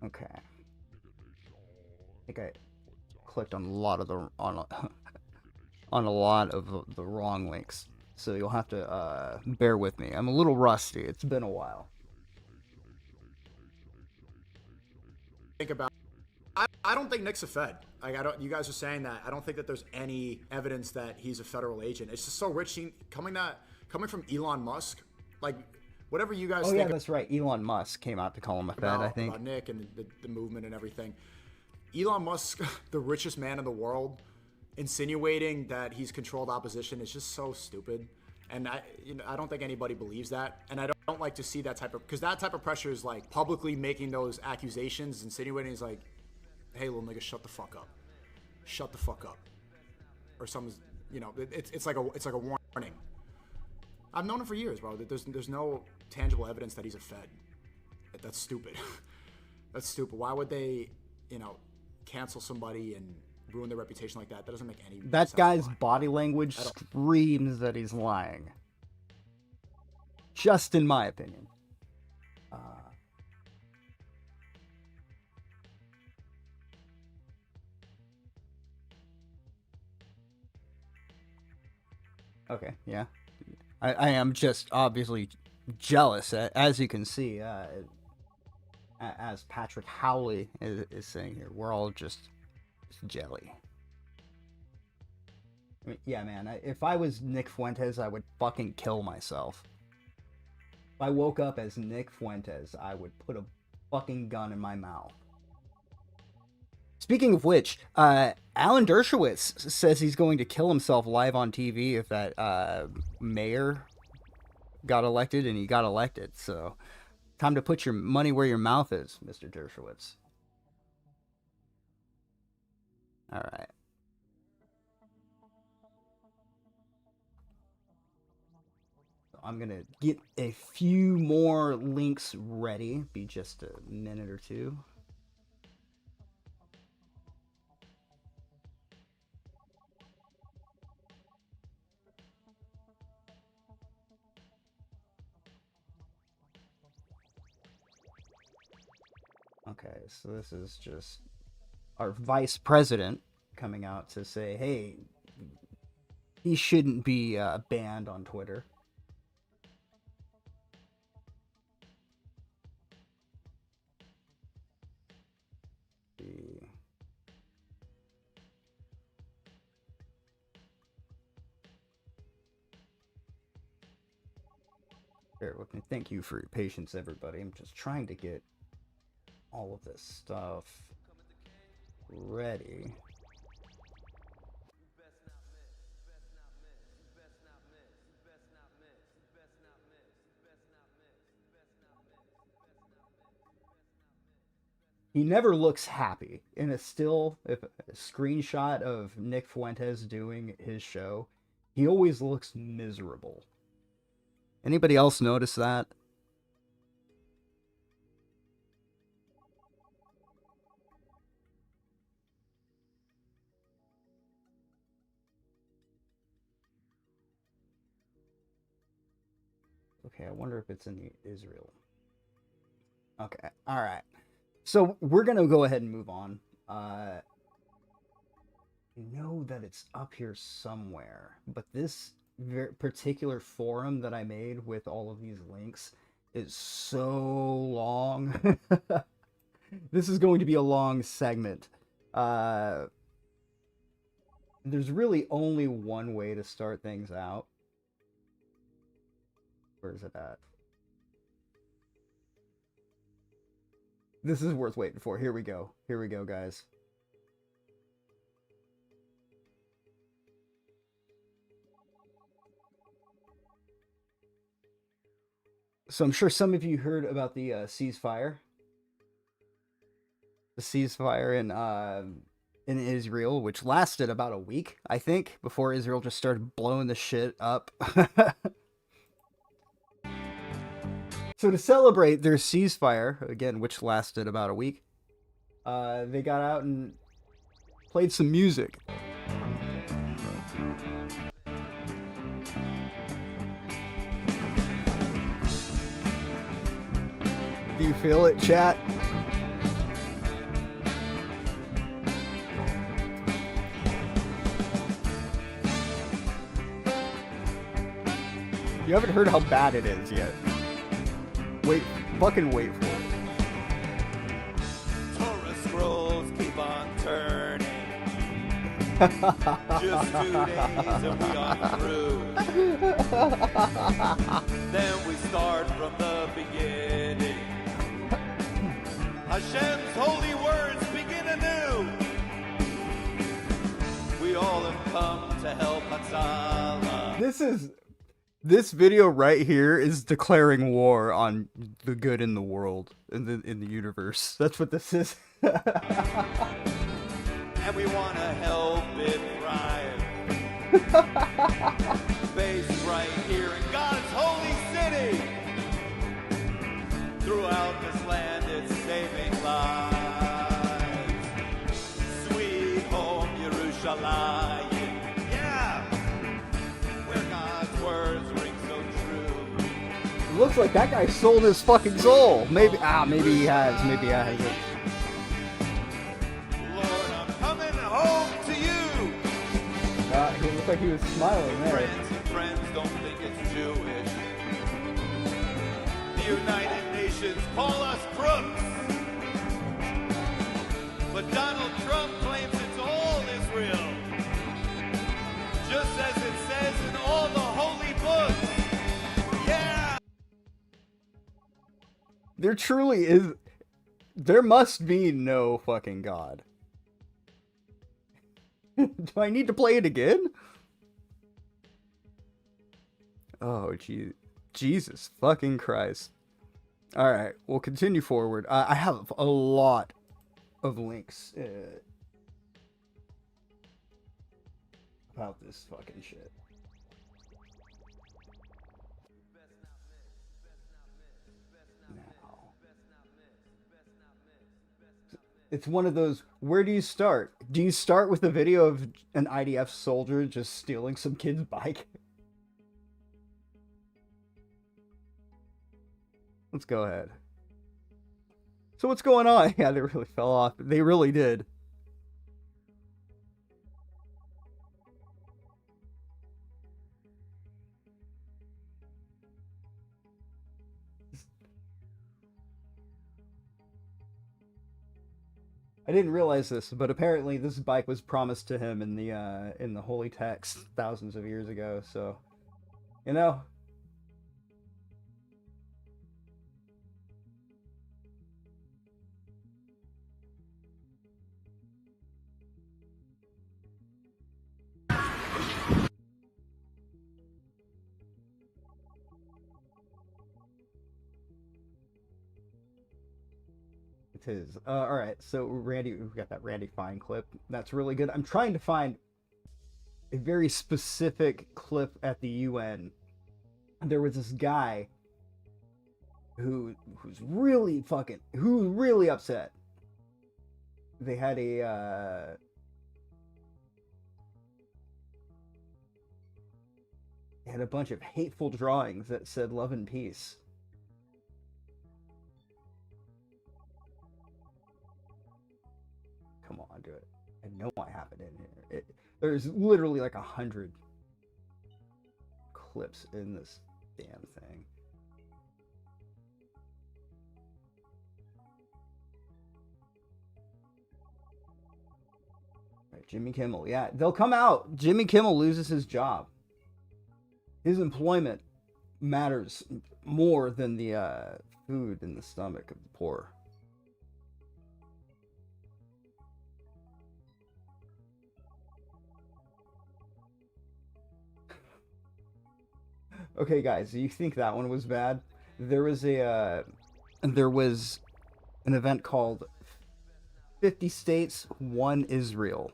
Okay. I think I clicked on a lot of the on a lot of the wrong links, so you'll have to bear with me. I'm a little rusty. It's been a while. Think about. I don't think Nick's a Fed. Like you guys are saying that. I don't think that there's any evidence that he's a federal agent. It's just so rich coming from Elon Musk, like. Whatever you guys think. Oh, yeah, that's right. Elon Musk came out to call him a Fed, I think. About Nick and the movement and everything. Elon Musk, the richest man in the world, insinuating that he's controlled opposition is just so stupid. And I don't think anybody believes that. And I don't like to see that type of, because that type of pressure is like publicly making those accusations, insinuating is like, hey, little nigga, shut the fuck up. Shut the fuck up. Or something's, it's like a warning. I've known him for years, bro. There's no tangible evidence that he's a Fed. That's stupid. That's stupid. Why would they, cancel somebody and ruin their reputation like that? That doesn't make any sense. That guy's body language screams that he's lying. Just in my opinion. Okay, yeah. I am just obviously jealous, as you can see, as Patrick Howley is saying here. We're all just jelly. I mean, yeah, man, if I was Nick Fuentes, I would fucking kill myself. If I woke up as Nick Fuentes, I would put a fucking gun in my mouth. Speaking of which, Alan Dershowitz says he's going to kill himself live on TV if that mayor got elected, and he got elected. So, time to put your money where your mouth is, Mr. Dershowitz. All right. I'm going to get a few more links ready. Be just a minute or two. Okay, so this is just our vice president coming out to say, hey, he shouldn't be banned on Twitter. Bear with me. Thank you for your patience, everybody. I'm just trying to get all of this stuff ready. He never looks happy. In a screenshot of Nick Fuentes doing his show, he always looks miserable. Anybody else notice that? Okay, I wonder if it's in Israel. Okay, alright. So, we're going to go ahead and move on. I know that it's up here somewhere, but this particular forum that I made with all of these links is so long. This is going to be a long segment. There's really only one way to start things out. Where is it at? This is worth waiting for. Here we go. Here we go, guys. So I'm sure some of you heard about the ceasefire. The ceasefire in Israel, which lasted about a week, I think, before Israel just started blowing the shit up. So to celebrate their ceasefire, again, which lasted about a week, they got out and played some music. Do you feel it, chat? You haven't heard how bad it is yet. Wait, fucking wait for it. Torah scrolls keep on turning. Just 2 days and we are through. Then we start from the beginning. Hashem's holy words begin anew. We all have come to help Hatzalah. This is This video right here is declaring war on the good in the world, in the universe. That's what this is. And we want to help it thrive. Based right here in God's holy city. Throughout this land, it's saving lives. Sweet home, Yerushalayim. Yeah! Where God's words ring so true. It looks like that guy sold his fucking soul. Maybe he has. Maybe he hasn't. Lord, I'm coming home to you. He looked like he was smiling there. Friends don't think it's Jewish. The United Nations call us crooks. But Donald Trump claims it's all Israel. Just as it says in all the holy books. Yeah! There truly is. There must be no fucking God. Do I need to play it again? Oh, Jesus fucking Christ. Alright, we'll continue forward. I have a lot of links about this fucking shit. Now. It's one of those, where do you start? Do you start with a video of an IDF soldier just stealing some kid's bike? Let's go ahead. So what's going on? Yeah, they really fell off. They really did. I didn't realize this, but apparently this bike was promised to him in the holy text thousands of years ago. So, you know. It is. Alright, so Randy, we've got that Randy Fine clip. That's really good. I'm trying to find a very specific clip at the UN. There was this guy who's really upset. They had a bunch of hateful drawings that said love and peace. Come on, do it. I know I have it in here. There's literally like 100 clips in this damn thing. Right, Jimmy Kimmel. Yeah, they'll come out. Jimmy Kimmel loses his job. His employment matters more than the food in the stomach of the poor. Okay, guys, you think that one was bad? There was an event called 50 States, 1 Israel.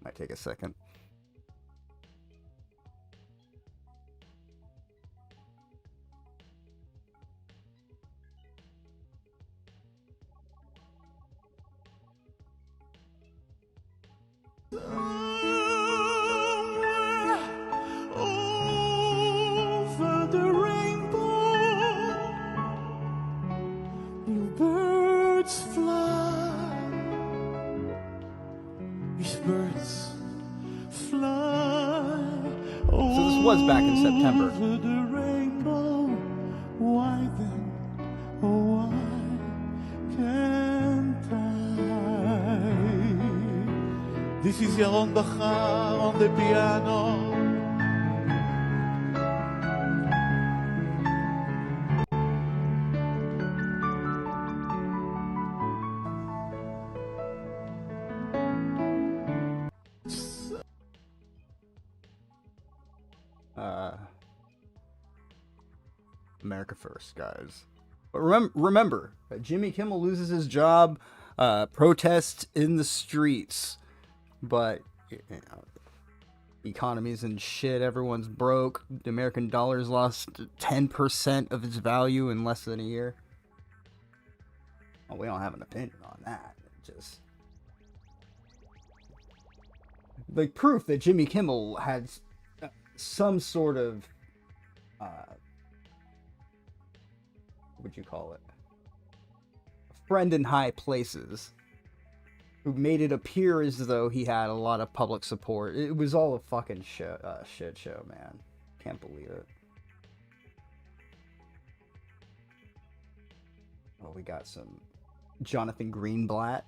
Might take a second. Over the rainbow, birds fly. These birds fly. So this was back in September. Over the rainbow, why then, oh why can't I? This is Yaron Bachar on the piano. America first, guys. But remember, Jimmy Kimmel loses his job, protests in the streets, but economy's in shit, everyone's broke, the American dollar's lost 10% of its value in less than a year. Well, we don't have an opinion on that. Just like proof that Jimmy Kimmel had some sort of what would you call it? A friend in high places who made it appear as though he had a lot of public support. It was all a fucking shit show, man. Can't believe it. Oh, we got some Jonathan Greenblatt.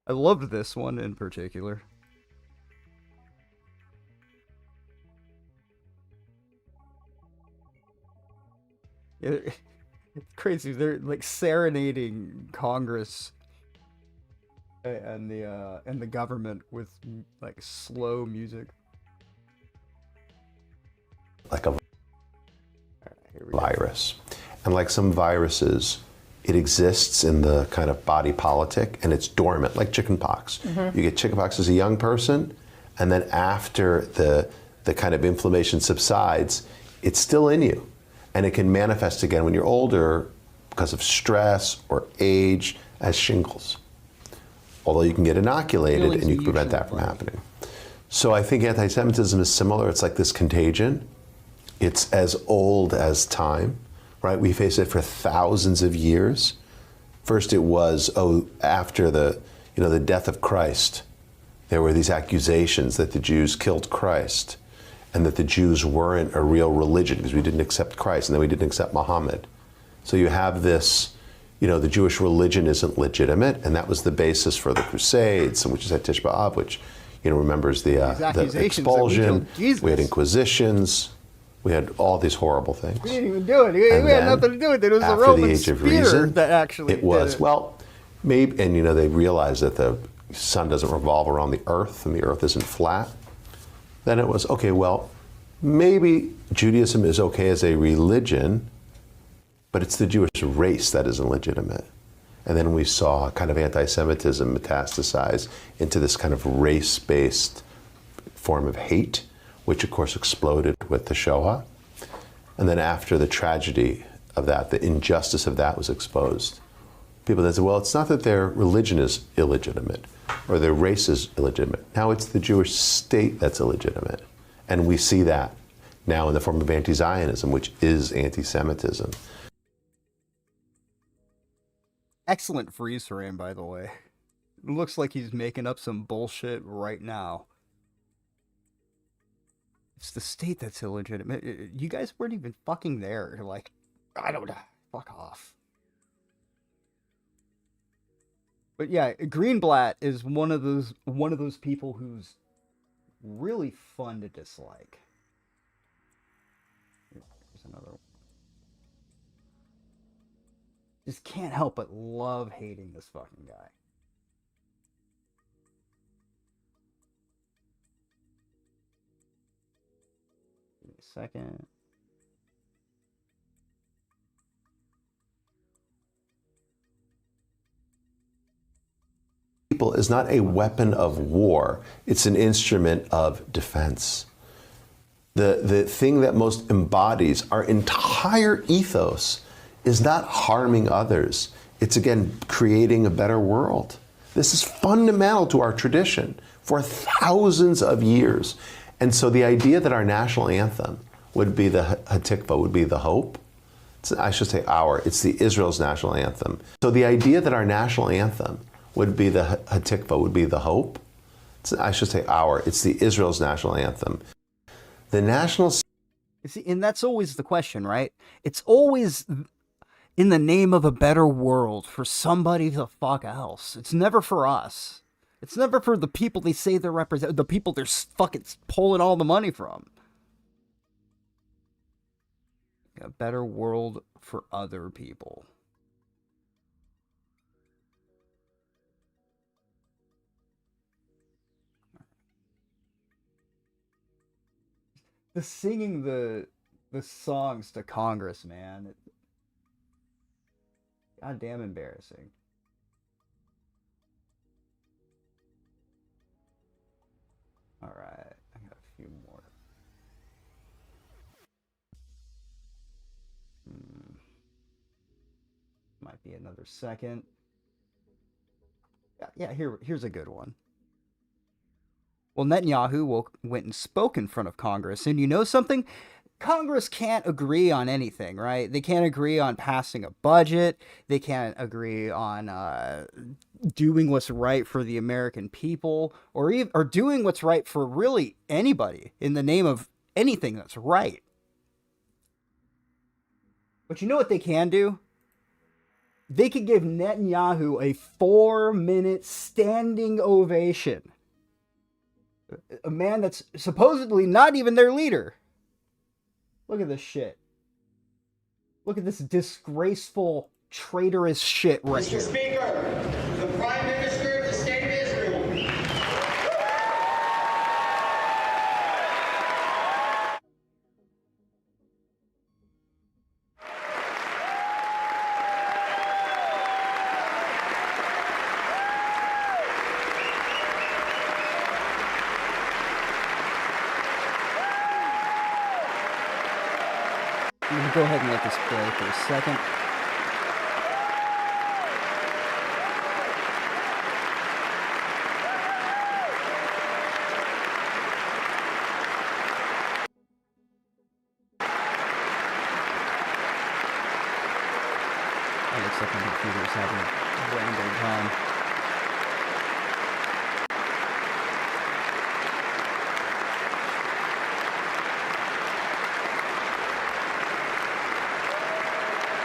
I loved this one in particular. It's crazy. They're like serenading Congress and the government with like slow music. Like a virus. And like some viruses, it exists in the kind of body politic and it's dormant, like chickenpox. You get chickenpox as a young person, and then after the kind of inflammation subsides, it's still in you. And it can manifest again when you're older because of stress or age as shingles. Although you can get inoculated and you can prevent that from happening. So I think anti-Semitism is similar. It's like this contagion. It's as old as time, right? We face it for thousands of years. First it was, after the death of Christ, there were these accusations that the Jews killed Christ and that the Jews weren't a real religion because we didn't accept Christ and then we didn't accept Muhammad. So you have this, the Jewish religion isn't legitimate, and that was the basis for the Crusades, which is at Tish B'Av, which, remembers the expulsion. We had inquisitions. We had all these horrible things. We didn't even do it. We had nothing to do with it. It was the Roman spear that actually it was. did it. Well, maybe, and they realized that the sun doesn't revolve around the earth and the earth isn't flat. Then it was, okay, well, maybe Judaism is okay as a religion, but it's the Jewish race that isn't legitimate. And then we saw kind of anti-Semitism metastasize into this kind of race-based form of hate, which of course exploded with the Shoah. And then after the tragedy of that, the injustice of that was exposed, people then said, well, it's not that their religion is illegitimate or their race is illegitimate. Now it's the Jewish state that's illegitimate. And we see that now in the form of anti-Zionism, which is anti-Semitism. Excellent freeze frame, by the way. It looks like he's making up some bullshit right now. It's the state that's illegitimate. You guys weren't even fucking there. You're like, I don't know. Fuck off. But yeah, Greenblatt is one of those people who's really fun to dislike. Here's another one. Just can't help but love hating this fucking guy. Give me a second. People is not a weapon of war. It's an instrument of defense. The thing that most embodies our entire ethos is not harming others. It's, again, creating a better world. This is fundamental to our tradition for thousands of years. And so the idea that our national anthem would be the Hatikva, would be the hope, I should say it's the Israel's national anthem. So the idea that our national anthem would be the Hatikva, would be the hope, I should say it's the Israel's national anthem. The national... See, and that's always the question, right? It's always in the name of a better world for somebody the fuck else. It's never for us. It's never for the people they say they represent, the people they're fucking pulling all the money from. A better world for other people. The singing the songs to Congress, man. Goddamn embarrassing. All right, I got a few more. Might be another second. Yeah, here's a good one. Well, Netanyahu went and spoke in front of Congress, and you know something? Congress can't agree on anything, right? They can't agree on passing a budget. They can't agree on doing what's right for the American people, or doing what's right for really anybody in the name of anything that's right. But you know what they can do? They could give Netanyahu a 4-minute standing ovation. A man that's supposedly not even their leader. Look at this shit. Look at this disgraceful, traitorous shit right here. Mr. Speaker, the Prime Minister of the State of Israel. I'm going to go ahead and let this play for a second. It looks like my computer's having a random time.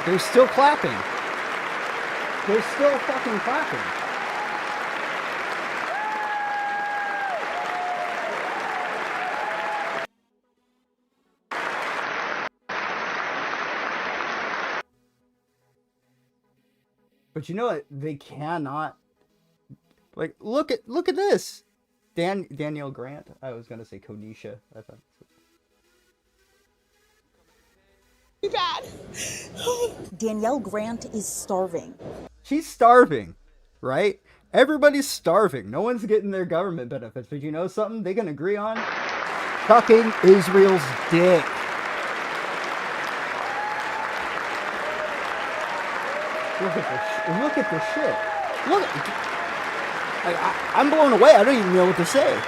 They're still clapping. They're still fucking clapping. But you know what? They cannot. Like, look at this. Danielle Grant. I was gonna say Konisha. I thought. Bad. Danielle Grant is starving. She's starving, right? Everybody's starving. No one's getting their government benefits. But you know something they can agree on? Sucking Israel's dick. Look at this shit. Look. I'm blown away. I don't even know what to say.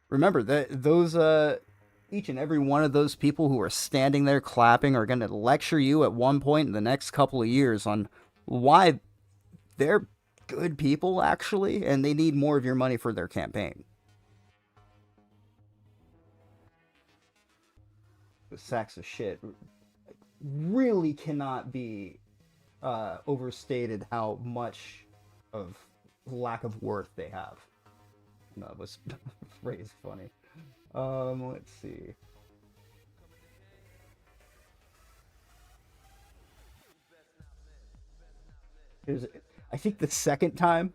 Remember that those each and every one of those people who are standing there clapping are going to lecture you at one point in the next couple of years on why they're good people actually, and they need more of your money for their campaign. The sacks of shit really cannot be overstated how much of lack of worth they have. No, that was phrased funny. Let's see. Here's, I think the second time,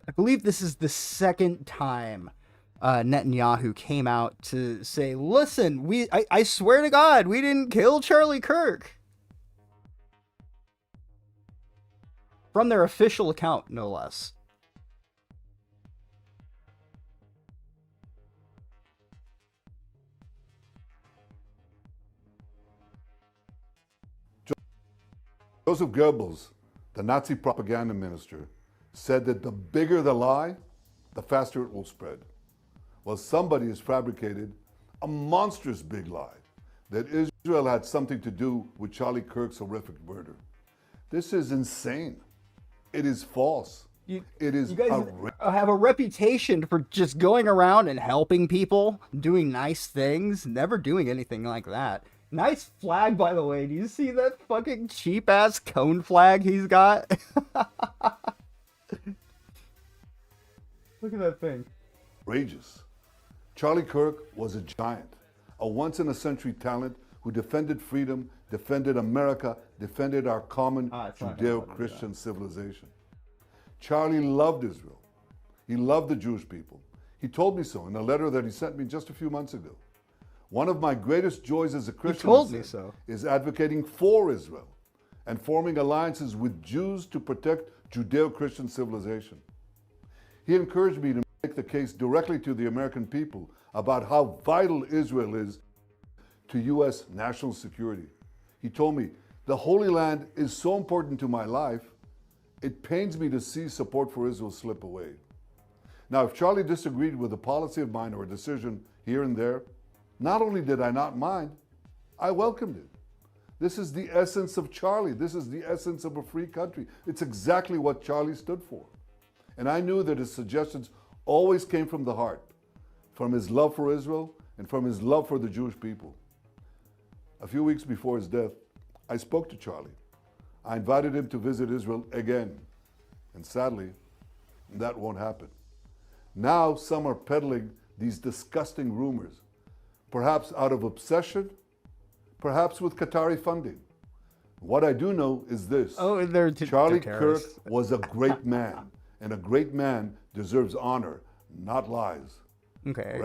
I believe this is the second time Netanyahu came out to say, listen, I swear to God, we didn't kill Charlie Kirk. From their official account, no less. Joseph Goebbels, the Nazi propaganda minister, said that the bigger the lie, the faster it will spread. Well, somebody has fabricated a monstrous big lie that Israel had something to do with Charlie Kirk's horrific murder. This is insane. It is false. It is you guys have a reputation for just going around and helping people, doing nice things, never doing anything like that. Nice flag, by the way. Do you see that fucking cheap-ass cone flag he's got? Look at that thing. Outrageous. Charlie Kirk was a giant, a once-in-a-century talent who defended freedom defended America, defended our common it's not gonna Judeo-Christian civilization. Charlie loved Israel. He loved the Jewish people. He told me so in a letter that he sent me just a few months ago. One of my greatest joys as a Christian told me so. is advocating for Israel and forming alliances with Jews to protect Judeo-Christian civilization. He encouraged me to make the case directly to the American people about how vital Israel is to U.S. national security. He told me, the Holy Land is so important to my life, it pains me to see support for Israel slip away. Now, if Charlie disagreed with a policy of mine or a decision here and there, not only did I not mind, I welcomed it. This is the essence of Charlie. This is the essence of a free country. It's exactly what Charlie stood for. And I knew that his suggestions always came from the heart, from his love for Israel and from his love for the Jewish people. A few weeks before his death, I spoke to Charlie. I invited him to visit Israel again. And sadly, that won't happen. Now some are peddling these disgusting rumors, perhaps out of obsession, perhaps with Qatari funding. What I do know is this. Oh, Charlie they're Kirk terrorists. was a great man, and a great man deserves honor, not lies. Okay.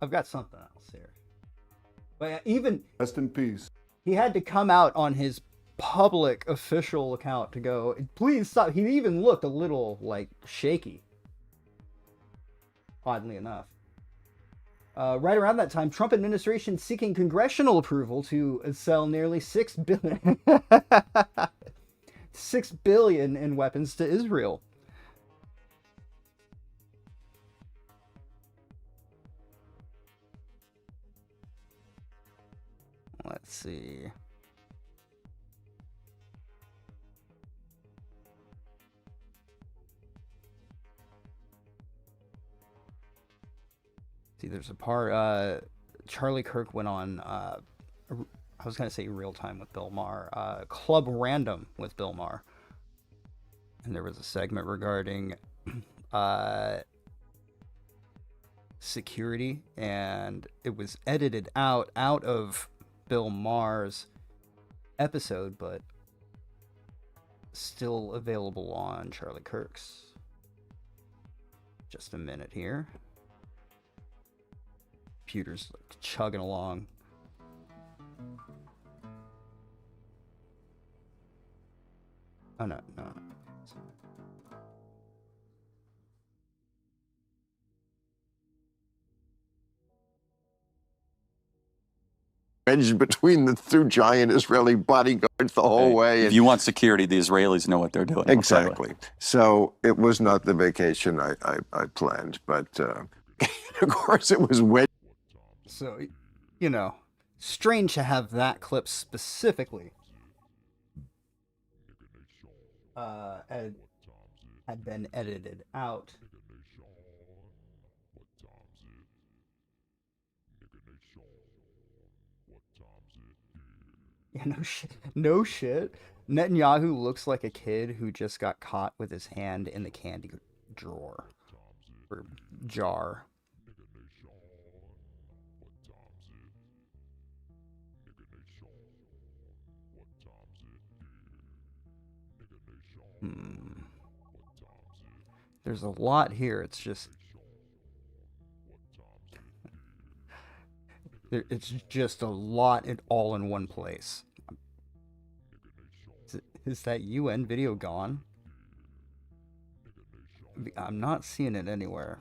I've got something else here. But even Rest in peace. he had to come out on his public official account to go, please stop. He even looked a little like shaky, oddly enough. Right around that time, Trump administration seeking congressional approval to sell nearly $6 billion, $6 billion in weapons to Israel. Let's see. See, there's a part, Charlie Kirk went on, I was going to say Real Time with Bill Maher, Club Random with Bill Maher. And there was a segment regarding security, and it was edited out of Bill Maher's episode, but still available on Charlie Kirk's. Just a minute here. Computer's chugging along. Oh, no. Between the two giant Israeli bodyguards the whole way. If you want security, the Israelis know what they're doing. Exactly. So it was not the vacation I planned, but of course it was wet. So, you know, strange to have that clip specifically had been edited out. Yeah, no shit. Netanyahu looks like a kid who just got caught with his hand in the candy drawer or jar. There's a lot here. It's just it's just a lot all in one place. Is that UN video gone? I'm not seeing it anywhere.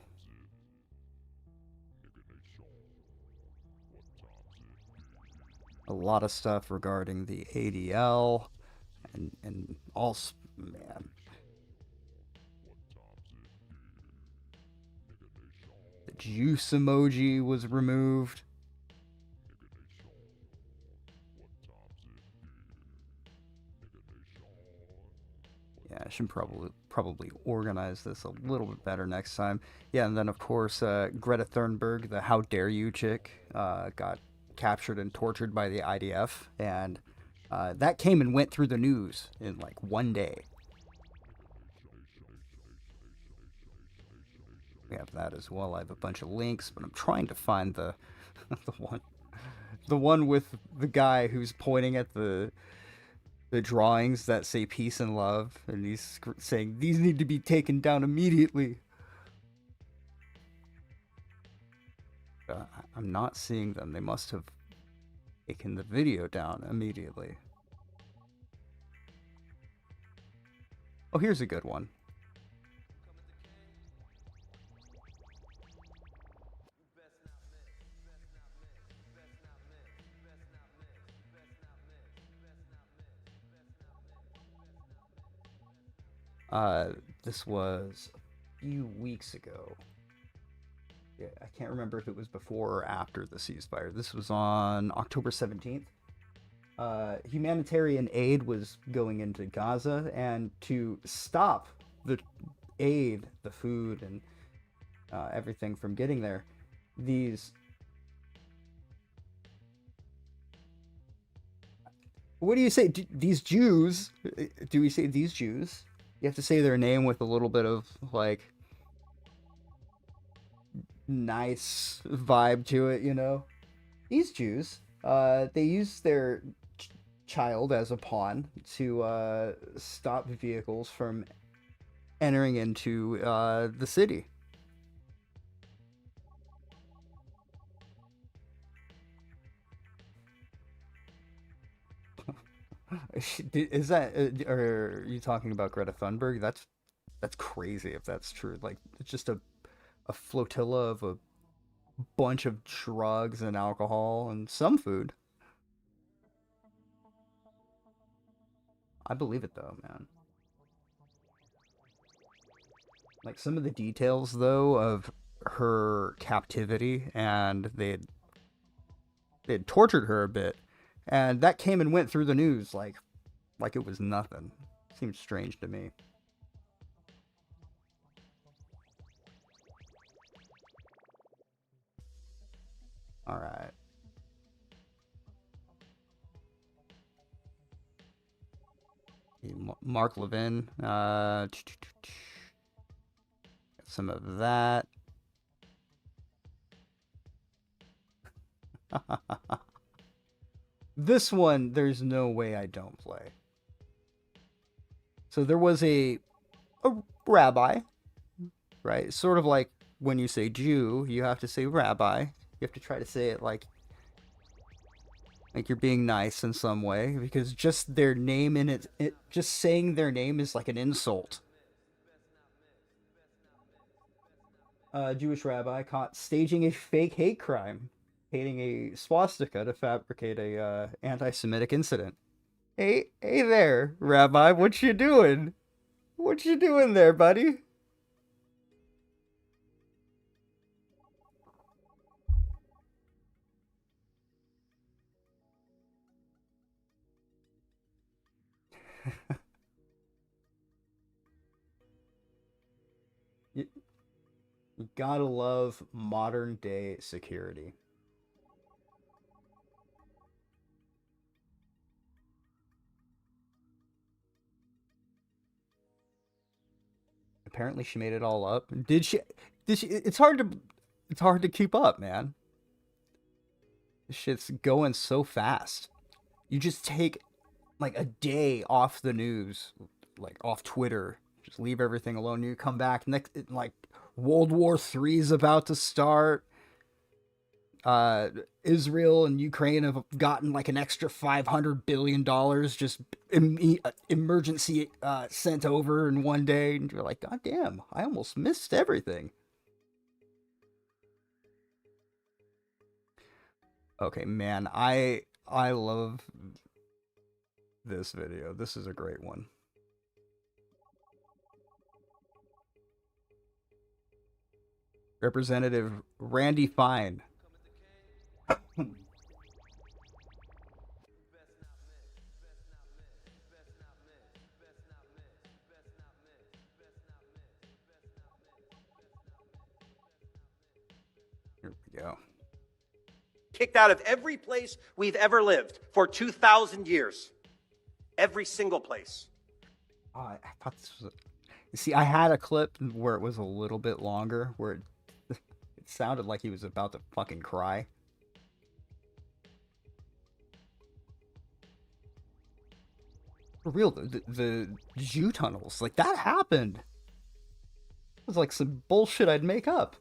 A lot of stuff regarding the ADL and all, man. The juice emoji was removed. Yeah, I should probably organize this a little bit better next time. Yeah, and then of course Greta Thunberg, the "How dare you" chick, got captured and tortured by the IDF, and that came and went through the news in like one day. We have that as well. I have a bunch of links, but I'm trying to find the the one. The one with the guy who's pointing at the drawings that say peace and love, and he's saying these need to be taken down immediately. I'm not seeing them. They must have taken the video down immediately. Oh, here's a good one. This was a few weeks ago. Yeah, I can't remember if it was before or after the ceasefire. This was on October 17th. Humanitarian aid was going into Gaza, and to stop the aid, the food, and everything from getting there, these... What do you say? These Jews? Do we say these Jews? You have to say their name with a little bit of, like, nice vibe to it, you know? These Jews, they use their child as a pawn to stop vehicles from entering into the city. Is that, or are you talking about Greta Thunberg? That's crazy if that's true. Like, it's just a flotilla of a bunch of drugs and alcohol and some food. I believe it though, man. Like, some of the details though of her captivity, and they had tortured her a bit. And that came and went through the news like it was nothing. Seems strange to me. All right. Mark Levin. Some of that. This one, there's no way I don't play. So there was a rabbi, right? Sort of like when you say Jew, you have to say rabbi. You have to try to say it like you're being nice in some way, because just their name in it, just saying their name is like an insult. Jewish rabbi caught staging a fake hate crime, painting a swastika to fabricate a anti-Semitic incident. Hey there, Rabbi, what you doing? What you doing there, buddy? you gotta love modern day security. Apparently she made it all up. Did she? It's hard to keep up, man. This shit's going so fast. You just take like a day off the news, like off Twitter. Just leave everything alone. You come back next, like World War III is about to start. Israel and Ukraine have gotten like an extra $500 billion just emergency sent over in one day, and you're like, God damn, I almost missed everything. Okay, man, I love this video. This is a great one. Representative Randy Fine. Here we go. Kicked out of every place we've ever lived for 2,000 years. Every single place. I thought this was see, I had a clip where it was a little bit longer, where it sounded like he was about to fucking cry. For real, the Jew tunnels, like, that happened. It was like some bullshit I'd make up.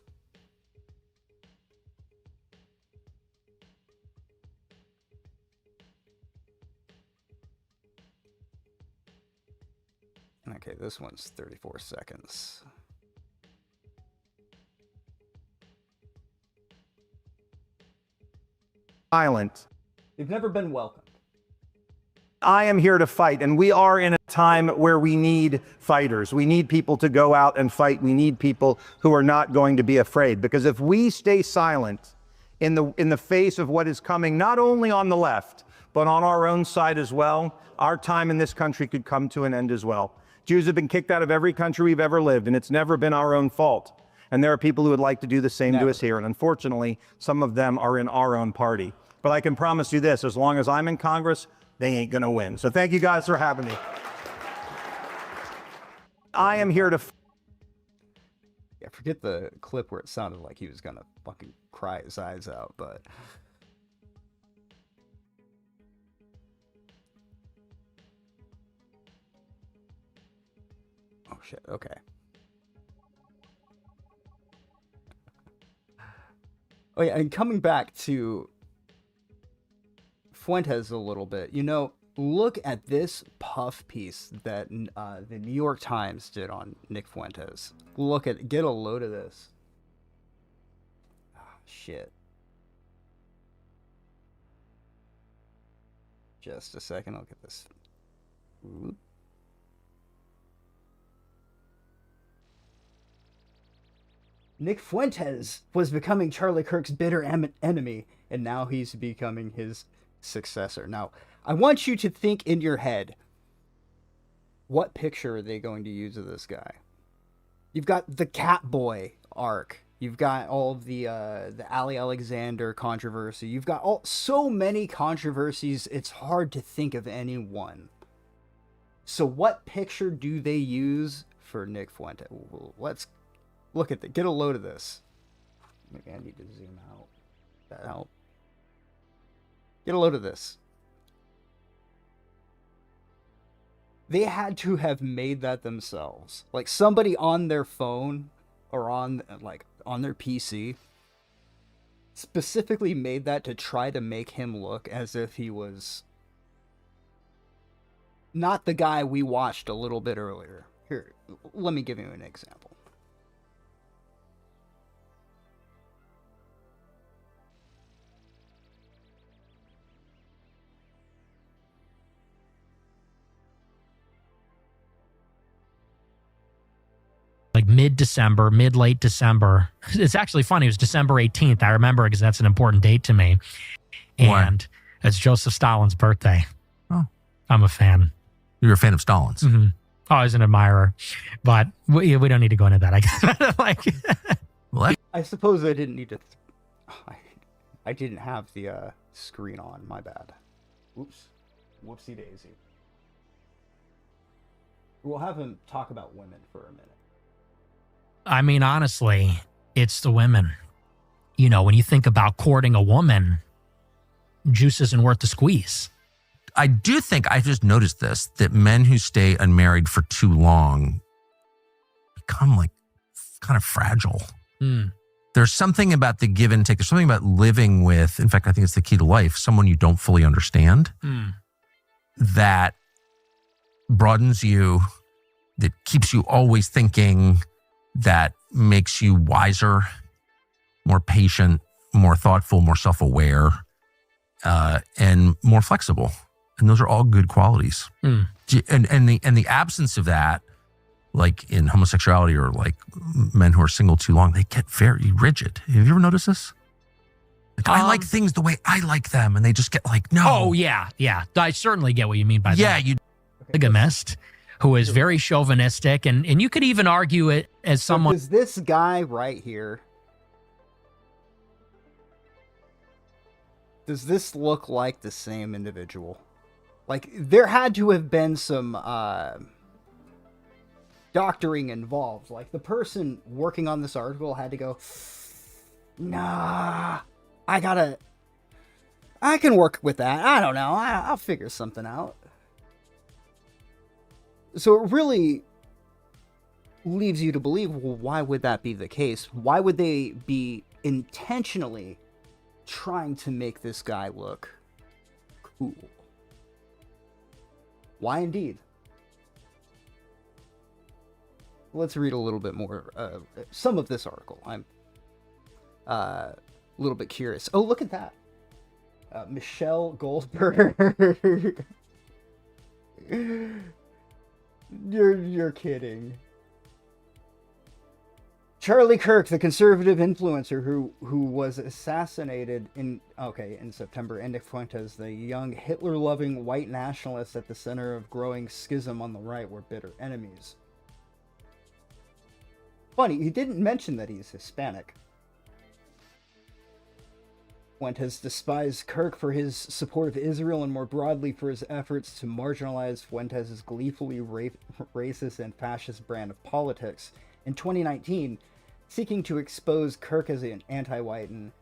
Okay, this one's 34 seconds. Silent. You've never been welcomed. I am here to fight, and we are in a time where we need fighters. We need people to go out and fight. We need people who are not going to be afraid, because if we stay silent in the face of what is coming, not only on the left, but on our own side as well, our time in this country could come to an end as well. Jews have been kicked out of every country we've ever lived, and it's never been our own fault. And there are people who would like to do the same to us here, and unfortunately, some of them are in our own party. But I can promise you this, as long as I'm in Congress, they ain't gonna win. So thank you guys for having me. I am here to... Yeah, forget the clip where it sounded like he was gonna fucking cry his eyes out, but... Oh shit, okay. Oh yeah, and coming back to Fuentes a little bit, you know, look at this puff piece that the New York Times did on Nick Fuentes. Look at, get a load of this. Oh, shit. Just a second, I'll get this. Ooh. Nick Fuentes was becoming Charlie Kirk's bitter enemy, and now he's becoming his successor. Now, I want you to think in your head, what picture are they going to use of this guy? You've got the Catboy arc. You've got all of the Ali Alexander controversy. You've got so many controversies, it's hard to think of any one. So what picture do they use for Nick Fuentes? Let's look at get a load of this. Maybe I need to zoom out. That help. Get a load of this. They had to have made that themselves. Like somebody on their phone or on their PC specifically made that to try to make him look as if he was not the guy we watched a little bit earlier. Here, let me give you an example. Like late December. It's actually funny. It was December 18th. I remember because that's an important date to me. And it's Joseph Stalin's birthday. Oh. I'm a fan. You're a fan of Stalin's? Mm-hmm. Oh, I was an admirer. But we don't need to go into that. I guess. I suppose I didn't need to... I didn't have the screen on. My bad. Oops. Whoopsie daisy. We'll have him talk about women for a minute. I mean, honestly, it's the women. You know, when you think about courting a woman, juice isn't worth the squeeze. I do think, I just noticed this, that men who stay unmarried for too long become like kind of fragile. Mm. There's something about the give and take. There's something about living with, in fact, I think it's the key to life, someone you don't fully understand that broadens you, that keeps you always thinking, that makes you wiser, more patient, more thoughtful, more self-aware, and more flexible. And those are all good qualities. Mm. And the absence of that, like in homosexuality or like men who are single too long, they get very rigid. Have you ever noticed this? Like, I like things the way I like them, and they just get like, no. Oh, yeah. I certainly get what you mean by that. Yeah, you... Polygamist, who is very chauvinistic, and you could even argue it as someone... Does this guy right here... Does this look like the same individual? Like, there had to have been some doctoring involved. Like, the person working on this article had to go, nah, I can work with that. I don't know. I'll figure something out. So it really leaves you to believe, well, why would that be the case? Why would they be intentionally trying to make this guy look cool? Why indeed? Let's read a little bit more, some of this article. I'm a little bit curious. Oh, look at that. Michelle Goldberg. You're kidding. Charlie Kirk, the conservative influencer who was assassinated in September, and Fuentes, the young Hitler-loving white nationalist at the center of growing schism on the right, were bitter enemies. Funny, he didn't mention that he's Hispanic. Fuentes despised Kirk for his support of Israel and more broadly for his efforts to marginalize Fuentes' gleefully racist and fascist brand of politics. In 2019, seeking to expose Kirk as an anti-white and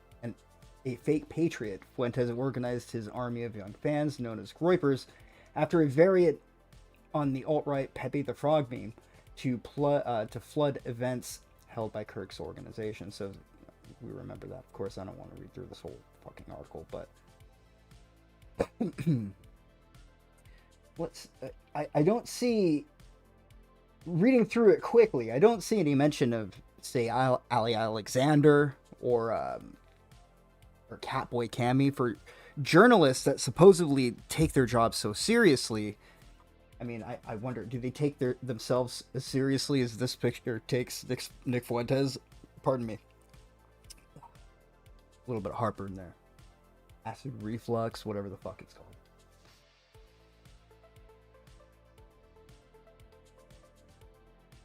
a fake patriot, Fuentes organized his army of young fans, known as Groypers, after a variant on the alt-right Pepe the Frog meme, to flood events held by Kirk's organization. So we remember that. Of course, I don't want to read through this whole fucking article, but I don't see, reading through it quickly, I don't see any mention of, say, Ali Alexander or Catboy Cammy. For journalists that supposedly take their job so seriously, I mean, I wonder, do they take themselves as seriously as this picture takes Nick Fuentes? Pardon me. A little bit of heartburn there. Acid reflux, whatever the fuck it's called.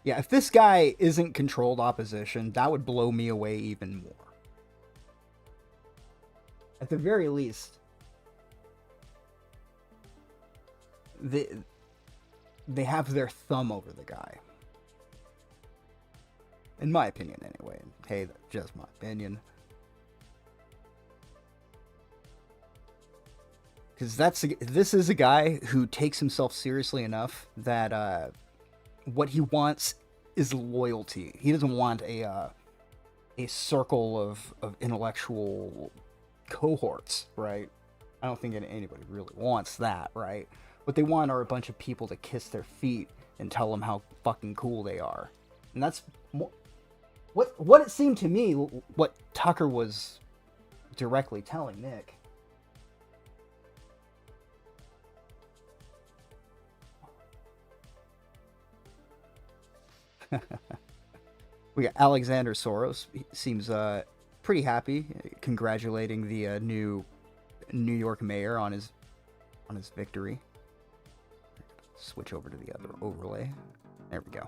Yeah, if this guy isn't controlled opposition, that would blow me away even more. At the very least, they have their thumb over the guy. In my opinion, anyway. Hey, that's just my opinion. Because this is a guy who takes himself seriously enough that what he wants is loyalty. He doesn't want a circle of intellectual cohorts, right? I don't think anybody really wants that, right? What they want are a bunch of people to kiss their feet and tell them how fucking cool they are. And that's what it seemed to me, what Tucker was directly telling Nick. We got Alexander Soros. He seems pretty happy, congratulating the new New York mayor on his victory. Switch over to the other overlay. There we go.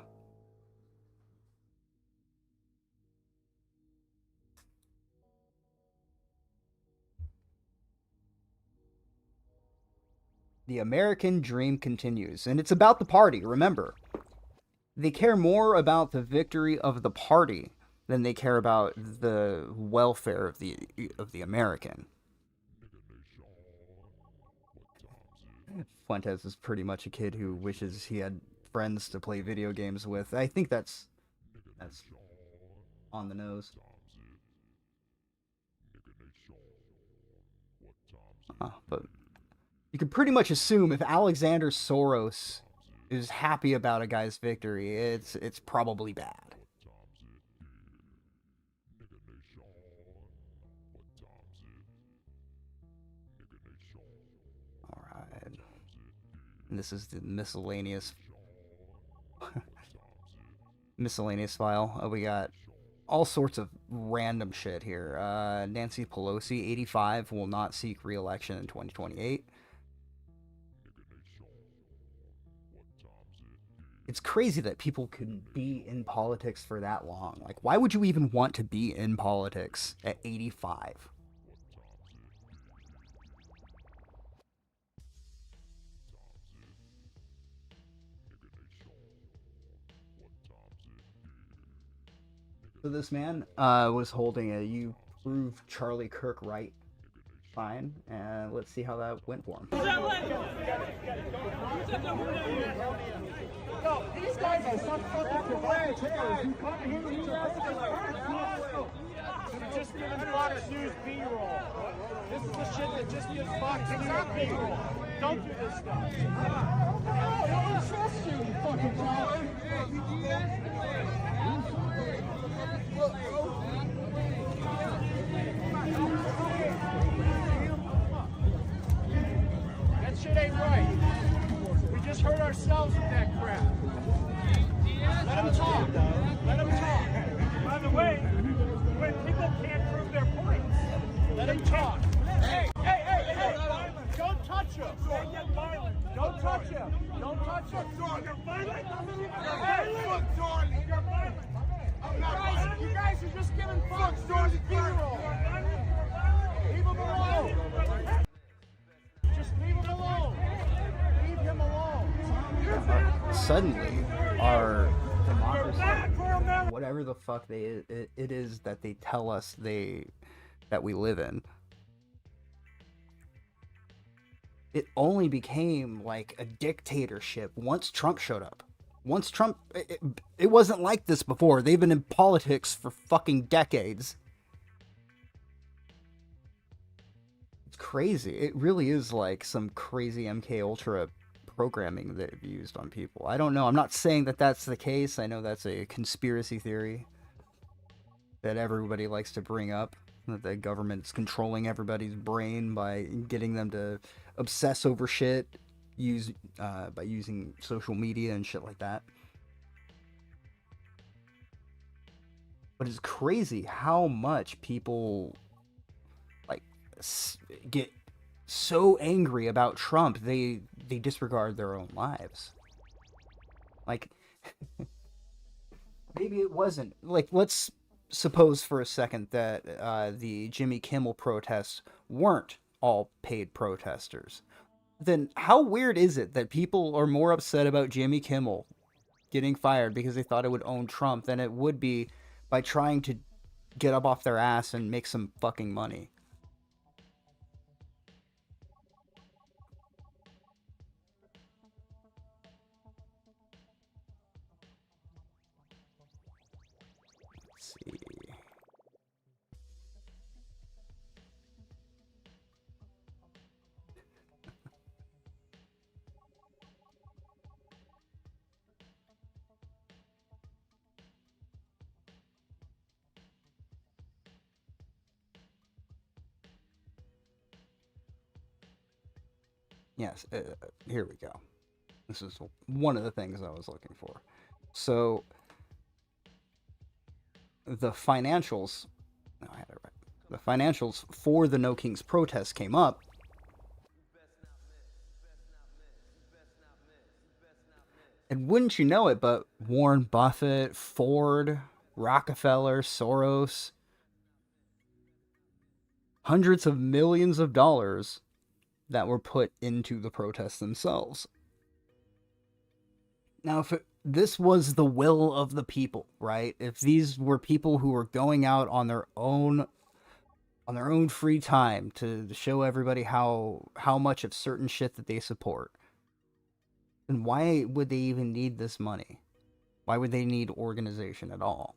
The American dream continues, and it's about the party, remember. They care more about the victory of the party than they care about the welfare of the American. Fuentes is pretty much a kid who wishes he had friends to play video games with. I think that's on the nose. But you can pretty much assume if Alexander Soros is happy about a guy's victory, it's probably bad. Alright. And this is the miscellaneous file. We got all sorts of random shit here. Nancy Pelosi, 85, will not seek re-election in 2028. It's crazy that people could be in politics for that long. Like, why would you even want to be in politics at 85? So this man was holding a "You Prove Charlie Kirk Right" fine, and let's see how that went for him. No, these guys are some fucking provocateurs who come here and you're just giving Fox News B-roll. This is the shit that just gives Fox News B-roll. Don't do this stuff. I don't trust you, you fucking coward. That shit ain't right. We just hurt ourselves with that crap. Let them talk. Let them talk. By the way, when people can't prove their points, let them talk. Hey, hey, hey, hey! Don't touch him. Don't touch him. Don't touch him. You're violent. You're violent. You guys are just giving Fox News B-roll. Leave him alone. Just leave him alone. Leave him alone. Suddenly, our democracy, whatever the fuck it is that they tell us that we live in, it only became like a dictatorship once Trump showed up. Once Trump, it wasn't like this before. They've been in politics for fucking decades. It's crazy. It really is like some crazy MK Ultra programming that they've used on people. I don't know. I'm not saying that that's the case. I know that's a conspiracy theory that everybody likes to bring up, that the government's controlling everybody's brain by getting them to obsess over shit, by using social media and shit like that. But it's crazy how much people like get so angry about Trump they disregard their own lives. Like, maybe it wasn't like, let's suppose for a second that the Jimmy Kimmel protests weren't all paid protesters. Then how weird is it that people are more upset about Jimmy Kimmel getting fired because they thought it would own Trump than it would be by trying to get up off their ass and make some fucking money? Let's see. Yes, here we go. This is one of the things I was looking for. So, the financials, no, I had it right. The financials for the No Kings protest came up. And wouldn't you know it, but Warren Buffett, Ford, Rockefeller, Soros, hundreds of millions of dollars that were put into the protests themselves. Now, if this was the will of the people, right? If these were people who were going out on their own free time to show everybody how much of certain shit that they support, then why would they even need this money? Why would they need organization at all?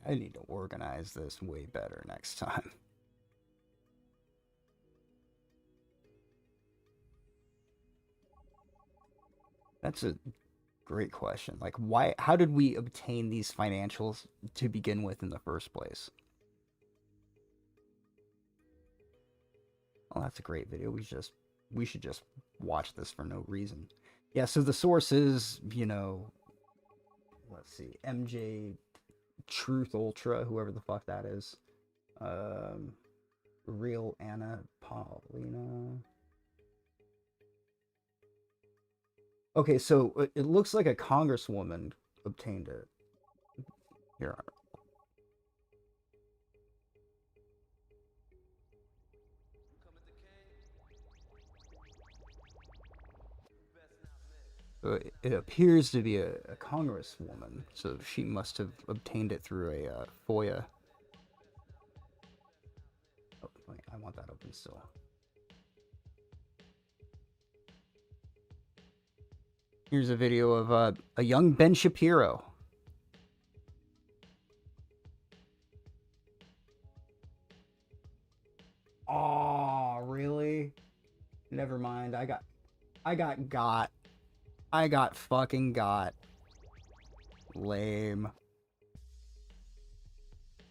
I need to organize this way better next time. That's a great question. Like, how did we obtain these financials to begin with in the first place? Well, that's a great video. We should just watch this for no reason. Yeah, so the source is, let's see, MJ Truth Ultra, whoever the fuck that is. Real Anna Paulina. Okay, so it looks like a congresswoman obtained it. Here. It appears to be a congresswoman, so she must have obtained it through a FOIA. Oh, wait, I want that open still. Here's a video of a young Ben Shapiro. Oh, really? Never mind. I got fucking got. Lame.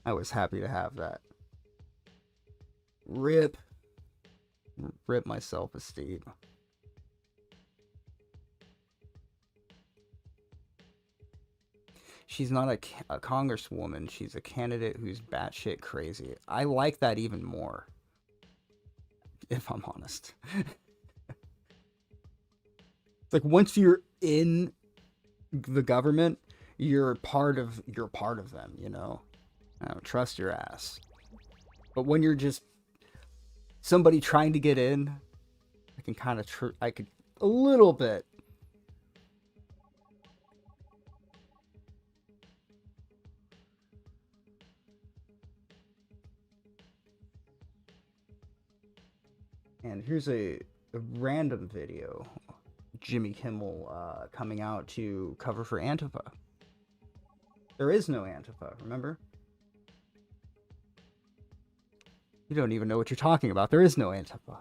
I was happy to have that. Rip my self-esteem. She's not a congresswoman. She's a candidate who's batshit crazy. I like that even more, if I'm honest. It's like once you're in the government, you're part of them, you know? I don't trust your ass. But when you're just somebody trying to get in, I can kind of I could a little bit. And here's a random video. Jimmy Kimmel coming out to cover for Antifa. There is no Antifa, remember? You don't even know what you're talking about. There is no Antifa.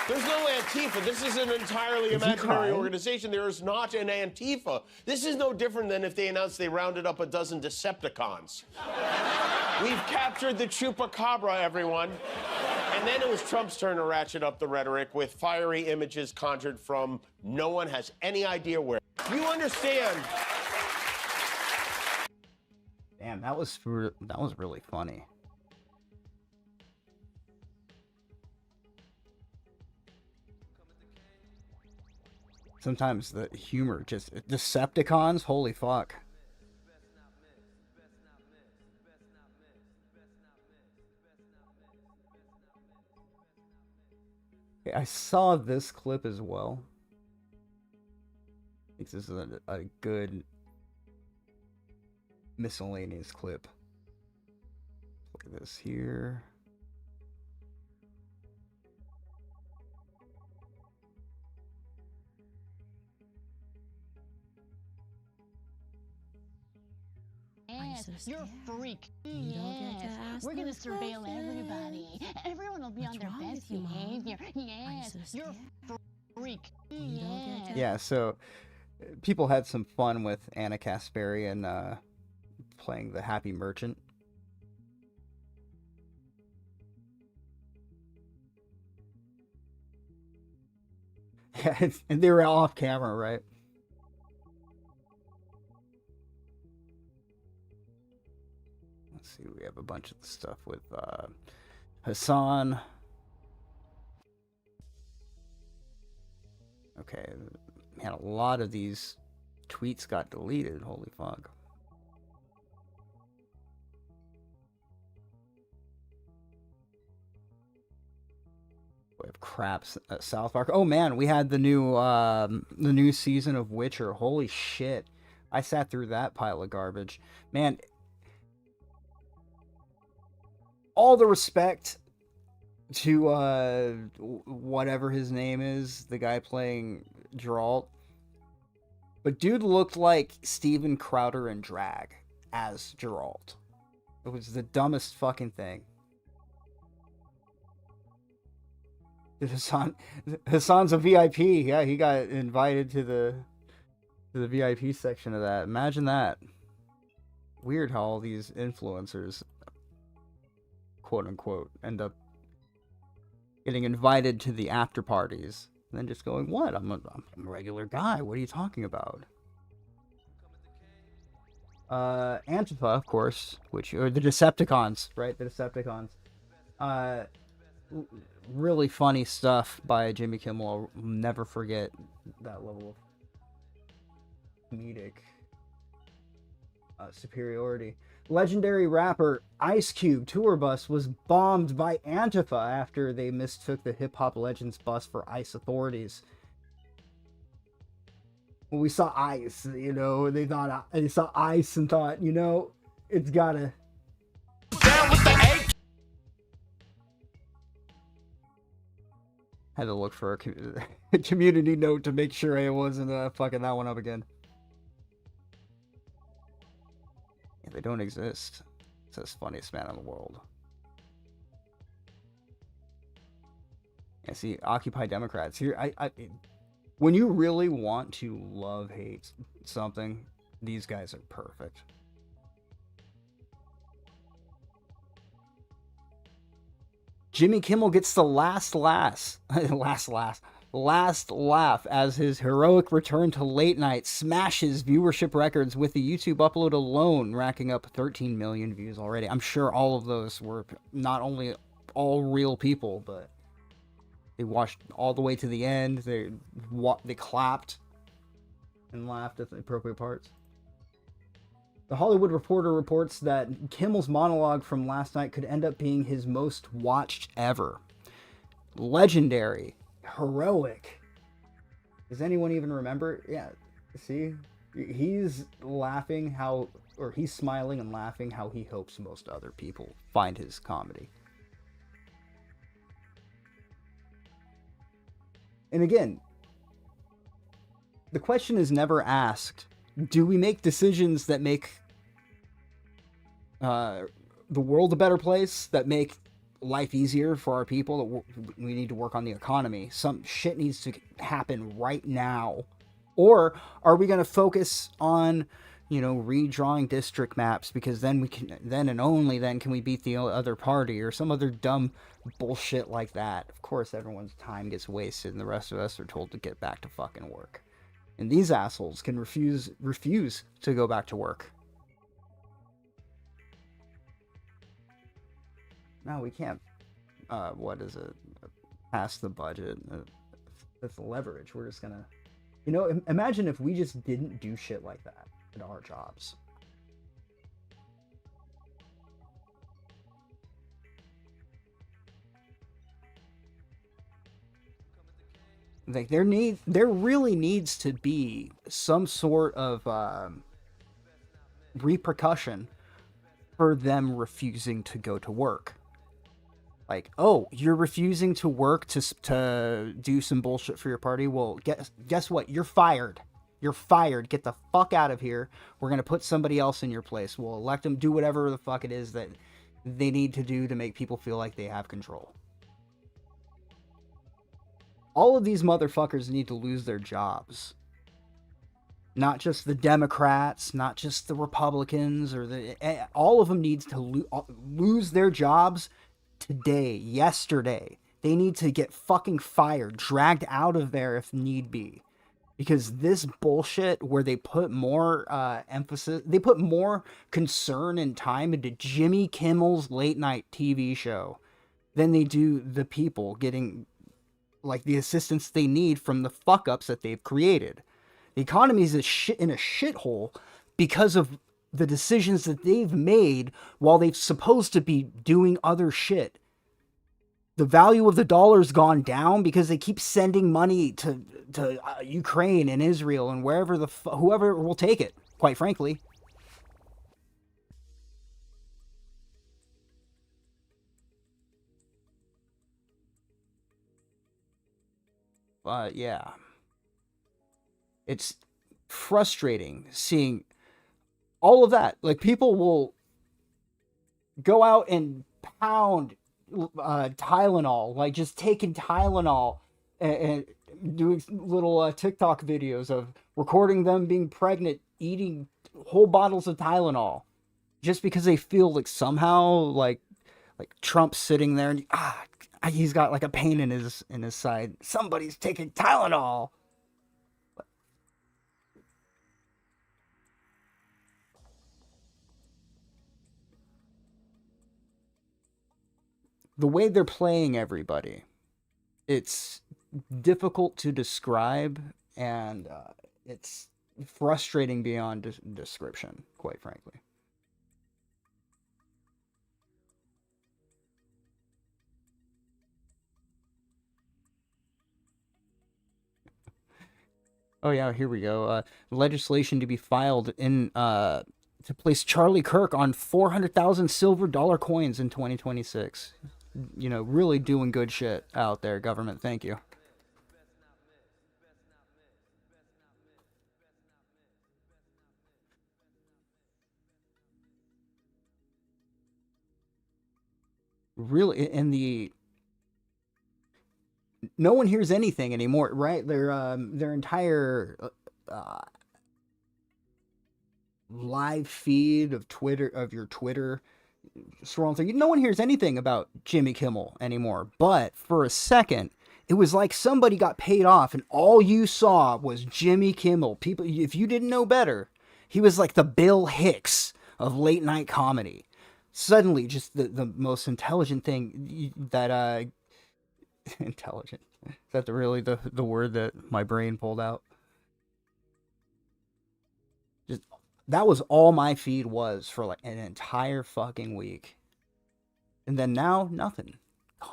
There's no Antifa. This is an entirely imaginary organization. There is not an Antifa. This is no different than if they announced they rounded up a dozen Decepticons. We've captured the Chupacabra, everyone. And then it was Trump's turn to ratchet up the rhetoric with fiery images conjured from no one has any idea where. You understand? Damn, that was really funny. Sometimes the humor just Decepticons, holy fuck. I saw this clip as well. I think this is a good miscellaneous clip. Look at this here. You're a freak. Yes. We're gonna surveil everybody. Everyone will be on their best behavior. Yes. You're a freak. Yes. Yeah, so people had some fun with Anna Kasparian playing the happy merchant. Yeah, and they were off camera, right? Let's see, we have a bunch of stuff with Hassan. Okay, man, a lot of these tweets got deleted. Holy fuck. We have craps at South Park. Oh man, we had the new season of Witcher. Holy shit. I sat through that pile of garbage. Man, all the respect to whatever his name is, the guy playing Geralt. But dude looked like Steven Crowder in drag as Geralt. It was the dumbest fucking thing. Hassan's a VIP. Yeah, he got invited to the VIP section of that. Imagine that. Weird how all these influencers, quote unquote, end up getting invited to the after parties and then just going, "What? I'm a regular guy. What are you talking about?" Antifa, of course, or the Decepticons, right? The Decepticons. Really funny stuff by Jimmy Kimmel. I'll never forget that level of comedic superiority. Legendary rapper Ice Cube tour bus was bombed by Antifa after they mistook the hip-hop legend's bus for ICE authorities. When we saw ICE, you know, they saw ICE and thought, you know, it's gotta... Had to look for a community note to make sure I wasn't fucking that one up again. Yeah, they don't exist. It says funniest man in the world. Yeah, see, Occupy Democrats here. When you really want to hate something, these guys are perfect. Jimmy Kimmel gets the last laugh as his heroic return to late night smashes viewership records, with the YouTube upload alone racking up 13 million views already. I'm sure all of those were not only all real people, but they watched all the way to the end. They clapped and laughed at the appropriate parts. The Hollywood Reporter reports that Kimmel's monologue from last night could end up being his most watched ever. Legendary. Heroic. Does anyone even remember? Yeah, see? He's laughing he's smiling and laughing how he hopes most other people find his comedy. And again, the question is never asked, do we make decisions that make the world a better place, that make life easier for our people? That we need to work on the economy. Some shit needs to happen right now. Or are we going to focus on, you know, redrawing district maps, because then and only then can we beat the other party, or some other dumb bullshit like that. Of course, everyone's time gets wasted and the rest of us are told to get back to fucking work. And these assholes can refuse to go back to work. No, we can't, pass the budget. That's leverage. We're just gonna, you know, imagine if we just didn't do shit like that at our jobs. Like, there really needs to be some sort of repercussion for them refusing to go to work. Like, oh, you're refusing to work to do some bullshit for your party? Well, guess what? You're fired. You're fired. Get the fuck out of here. We're going to put somebody else in your place. We'll elect them, do whatever the fuck it is that they need to do to make people feel like they have control. All of these motherfuckers need to lose their jobs. Not just the Democrats, not just the Republicans, all of them need to lose their jobs today, yesterday. They need to get fucking fired, dragged out of there if need be. Because this bullshit where they put more emphasis, they put more concern and time into Jimmy Kimmel's late night TV show than they do the people getting like the assistance they need from the fuck ups that they've created. The economy is in a shithole because of the decisions that they've made while they're supposed to be doing other shit. The value of the dollar's gone down because they keep sending money to Ukraine and Israel and wherever whoever will take it, quite frankly. But yeah, it's frustrating seeing all of that. Like, people will go out and pound Tylenol, like just taking Tylenol and doing little TikTok videos of recording them being pregnant, eating whole bottles of Tylenol, just because they feel like somehow like Trump's sitting there and he's got like a pain in his side. Somebody's taking Tylenol. The way they're playing everybody, it's difficult to describe, and it's frustrating beyond description, quite frankly. Oh yeah, here we go. Legislation to be filed in to place Charlie Kirk on 400,000 silver dollar coins in 2026. You know, really doing good shit out there, government. Thank you. Really, and no one hears anything anymore, right? Their entire live feed of your Twitter scrolling through. No one hears anything about Jimmy Kimmel anymore. But for a second, it was like somebody got paid off, and all you saw was Jimmy Kimmel. People, if you didn't know better, he was like the Bill Hicks of late night comedy. Suddenly, just the most intelligent thing that intelligent. Is that really the word that my brain pulled out? Just that was all my feed was for like an entire fucking week. And then now, nothing. Gone.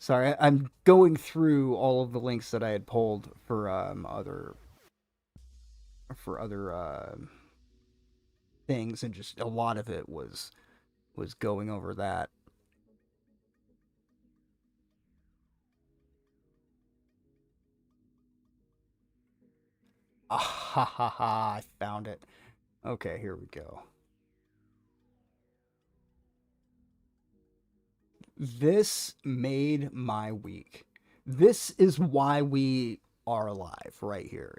Sorry, I'm going through all of the links that I had pulled for other things, and just a lot of it was going over that. Ah, ha ha ha, I found it. Okay, here we go. This made my week. This is why we are alive right here.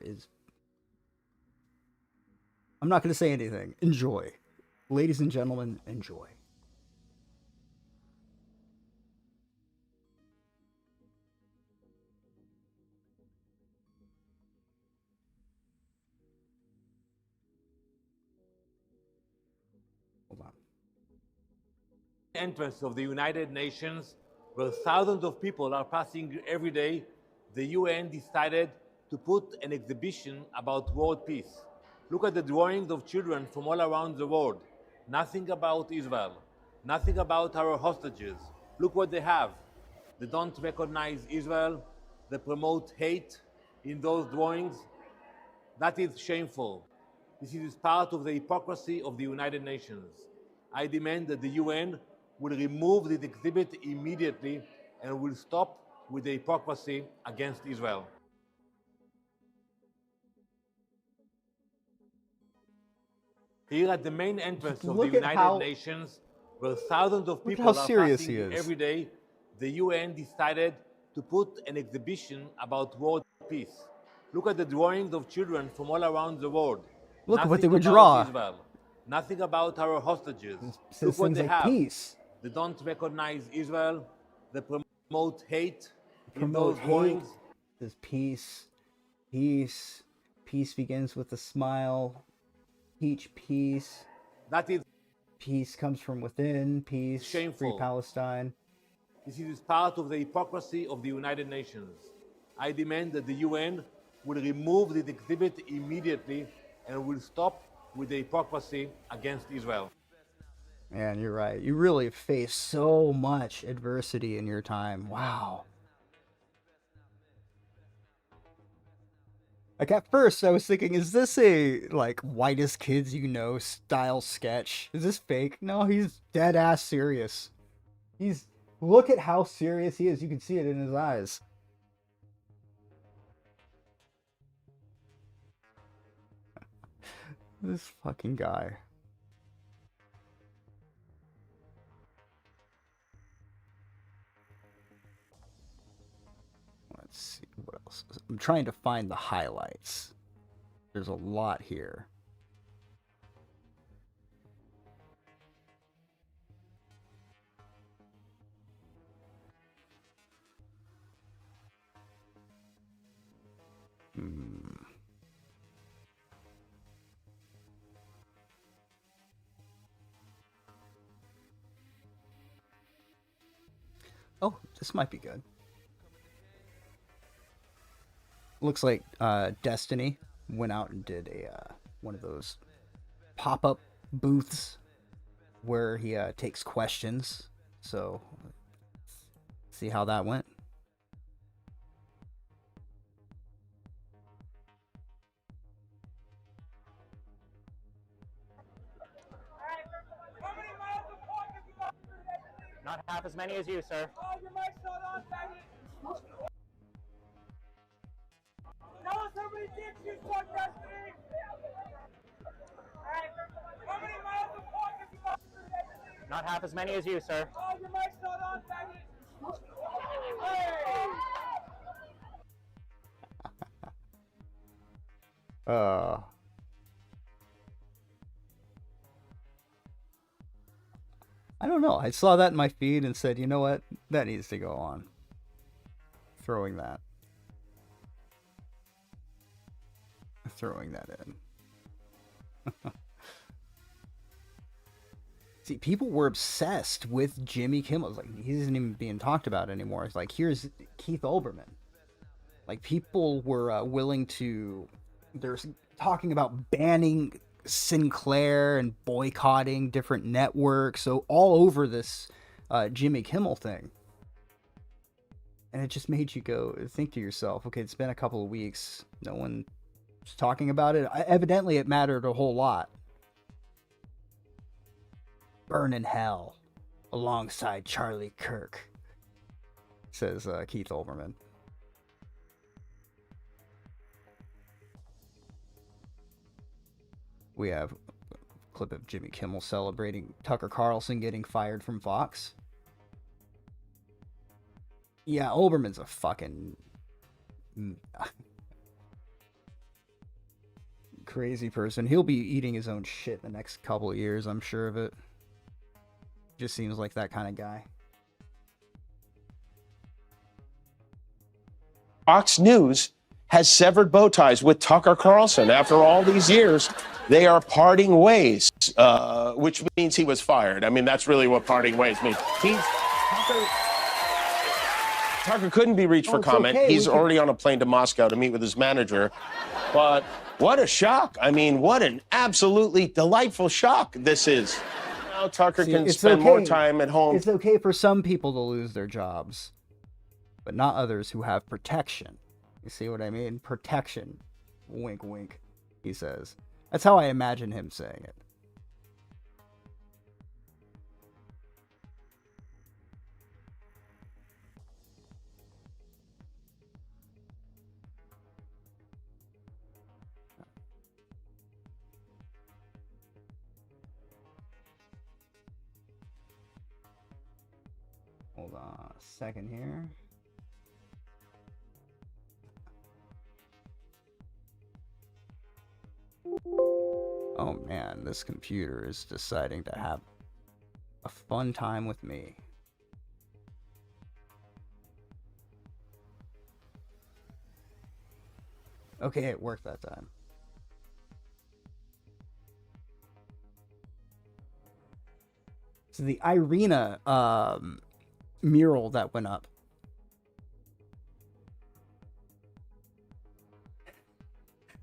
I'm not going to say anything. Enjoy. Ladies and gentlemen, enjoy. Hold on. Entrance of the United Nations, where thousands of people are passing every day, the UN decided to put an exhibition about world peace. Look at the drawings of children from all around the world. Nothing about Israel. Nothing about our hostages. Look what they have. They don't recognize Israel. They promote hate in those drawings. That is shameful. This is part of the hypocrisy of the United Nations. I demand that the UN will remove this exhibit immediately and will stop with the hypocrisy against Israel. Here at the main entrance of the United Nations, where thousands of people are passing every day, the UN decided to put an exhibition about world peace. Look at the drawings of children from all around the world. Look Nothing what they would about draw. Israel. Nothing about our hostages. Says Look what things they like have. peace. They don't recognize Israel. They promote hate in Promote those hate. drawings. Says peace. Peace. Peace begins with a smile. Teach peace. That is peace comes from within. Peace. shameful. Free Palestine. This is part of the hypocrisy of the United Nations. I demand that the UN will remove this exhibit immediately and will stop with the hypocrisy against Israel. Man, you're right. You really have faced so much adversity in your time. Wow. Like at first I was thinking, is this a like whitest kids you know style sketch? Is this fake? No, he's dead ass serious. Look at how serious he is. You can see it in his eyes. This fucking guy. Let's see what else. I'm trying to find the highlights. There's a lot here. Oh, this might be good. Looks like Destiny went out and did a one of those pop-up booths where he takes questions. So, see how that went. Not half as many as you, sir. Oh, your mic's not on, faggot! Tell us how many dicks you sucked yesterday! Alright, how many miles of pork have you got yesterday? Not half as many as you, sir. Oh, your mic's not on, faggot! Hey! I don't know. I saw that in my feed and said, you know what? That needs to go on. Throwing that in. See, people were obsessed with Jimmy Kimmel. It's like, he isn't even being talked about anymore. It's like, here's Keith Olbermann. Like, people were willing to... They're talking about banning Sinclair and boycotting different networks. So all over this Jimmy Kimmel thing. And it just made you go think to yourself, okay, it's been a couple of weeks. No one's talking about it. Evidently, it mattered a whole lot. Burn in hell alongside Charlie Kirk, says Keith Olbermann. We have a clip of Jimmy Kimmel celebrating Tucker Carlson getting fired from Fox. Yeah, Olbermann's a fucking crazy person. He'll be eating his own shit the next couple of years, I'm sure of it. Just seems like that kind of guy. Fox News has severed bow ties with Tucker Carlson. After all these years, they are parting ways, which means he was fired. I mean, that's really what parting ways means. Tucker couldn't be reached for comment. Okay. He's already on a plane to Moscow to meet with his manager. But what a shock. I mean, what an absolutely delightful shock this is. Now Tucker can spend more time at home. It's okay for some people to lose their jobs, but not others who have protection. You see what I mean? Protection. Wink, wink, he says. That's how I imagine him saying it. Hold on a second here. Oh man, this computer is deciding to have a fun time with me. Okay, it worked that time. So the Irina mural that went up.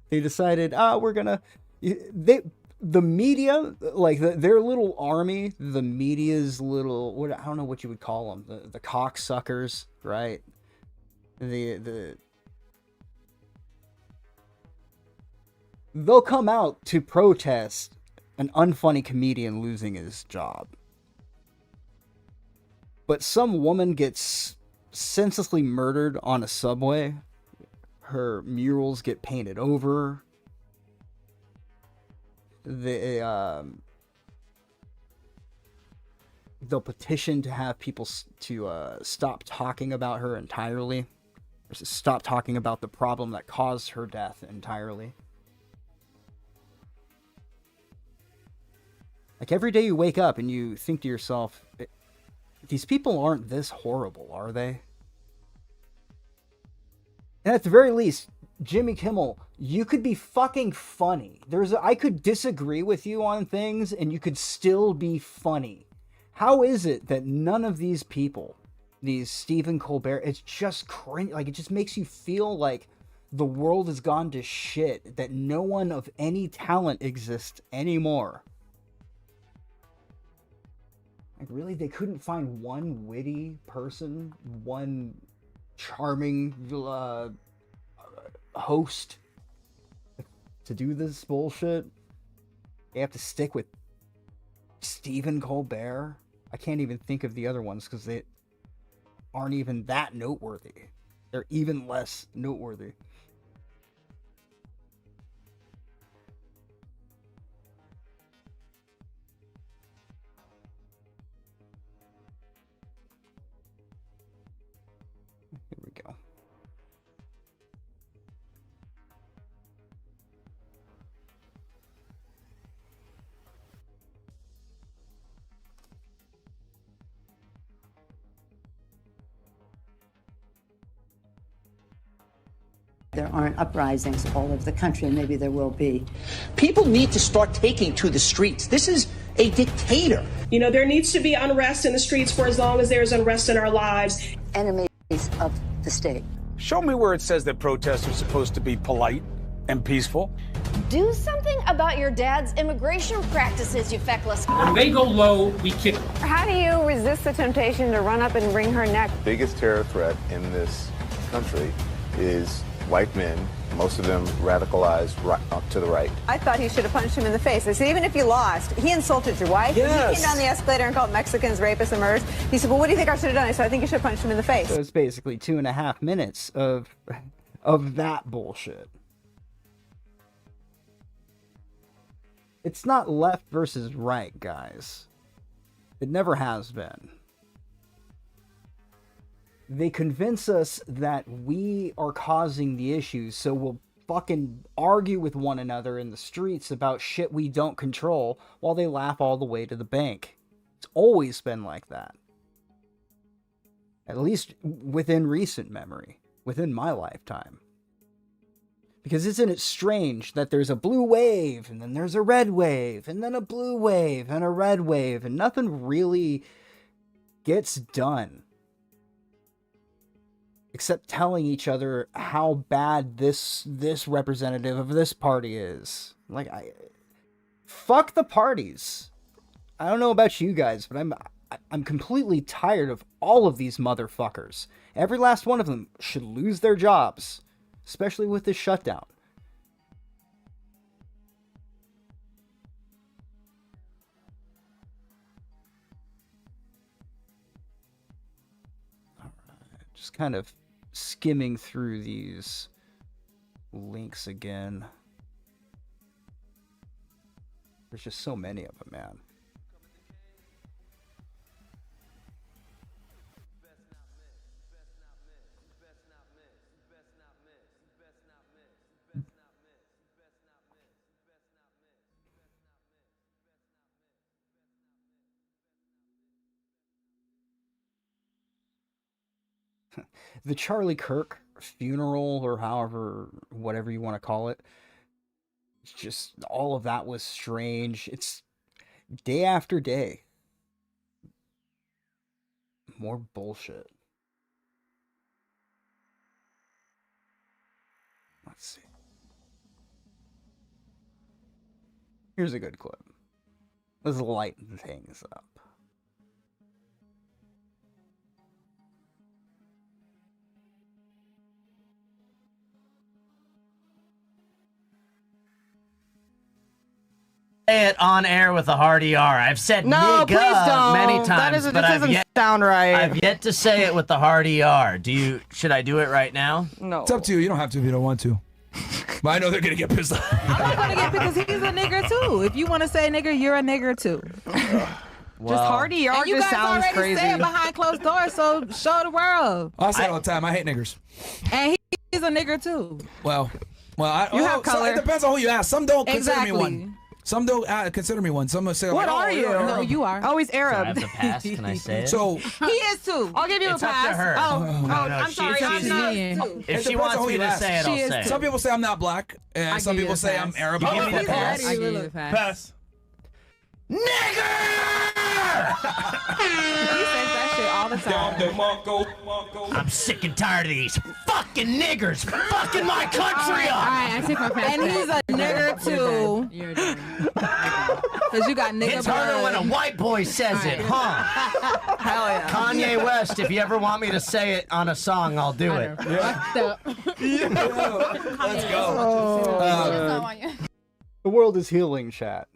They decided, we're gonna... The media, like their little army, the media's little... I don't know what you would call them. The cocksuckers, right? They'll come out to protest an unfunny comedian losing his job. But some woman gets senselessly murdered on a subway. Her murals get painted over. They'll petition to have people to stop talking about her entirely. Or stop talking about the problem that caused her death entirely. Like every day you wake up and you think to yourself, these people aren't this horrible, are they? And at the very least, Jimmy Kimmel, you could be fucking funny. I could disagree with you on things and you could still be funny. How is it that none of these people, these Stephen Colbert, it's just cringe, like it just makes you feel like the world has gone to shit, that no one of any talent exists anymore. Like, really? They couldn't find one witty person, one charming host to do this bullshit? They have to stick with Stephen Colbert? I can't even think of the other ones because they aren't even that noteworthy. They're even less noteworthy. Here we go. There aren't uprisings all over the country, and maybe there will be. People need to start taking to the streets. This is a dictator. You know, there needs to be unrest in the streets for as long as there's unrest in our lives. Enemies of the state. Show me where it says that protests are supposed to be polite and peaceful. Do something about your dad's immigration practices, you feckless. When they go low, we kick them. How do you resist the temptation to run up and wring her neck? The biggest terror threat in this country is white men, most of them radicalized right, to the right. I thought he should have punched him in the face. I said, even if you lost, he insulted your wife. Yes. He came down the escalator and called Mexicans rapists and murderers. He said, well, what do you think I should have done? I said, I think you should have punched him in the face. So it's basically 2.5 minutes of that bullshit. It's not left versus right, guys. It never has been. They convince us that we are causing the issues, so we'll fucking argue with one another in the streets about shit we don't control while they laugh all the way to the bank. It's always been like that. At least within recent memory, within my lifetime. Because isn't it strange that there's a blue wave, and then there's a red wave, and then a blue wave, and a red wave, and nothing really gets done. Except telling each other how bad this representative of this party is. Like, fuck the parties. I don't know about you guys, but I'm completely tired of all of these motherfuckers. Every last one of them should lose their jobs, especially with this shutdown. All right, just kind of skimming through these links again. There's just so many of them, man. The Charlie Kirk funeral, or whatever you want to call it, it's just, all of that was strange. It's day after day. More bullshit. Let's see. Here's a good clip. Let's lighten things up. Say it on air with a hard ER. I've said No, nigga please don't. many times, That but doesn't sound right. I've yet to say it with the hard ER. Should I do it right now? No. It's up to you. You don't have to if you don't want to. But I know they're gonna get pissed off. I'm not gonna get, because he's a nigger too. If you want to say nigger, you're a nigger too. Just hard ER and you just guys sounds already crazy. say it behind closed doors, so show the world. I say it all the time. I hate niggers. And he's a nigger too. Well, You have color. It depends on who you ask. Some don't consider me Exactly. one. Some don't consider me one. Some will say, What like, are oh, you? you're No, Arab. you are. Oh, he's Arab. So I have to pass. Can I say it? So he is too. I'll give you It's a up to pass. her. Oh, No, I'm sorry. I'm not. If she wants me to say it, I'll say it. Some people say I'm not black, and some people say I'm Arab. You give me the pass? I give you the pass. Nigger! He says that shit all the time. I'm sick and tired of these fucking niggers fucking my country up. All right, I take my pass. And he's a nigger too. You're because you got nigger It's harder when a white boy says it, huh? Hell yeah. Kanye West, if you ever want me to say it on a song, I'll do it. Let's go. The world is healing, chat.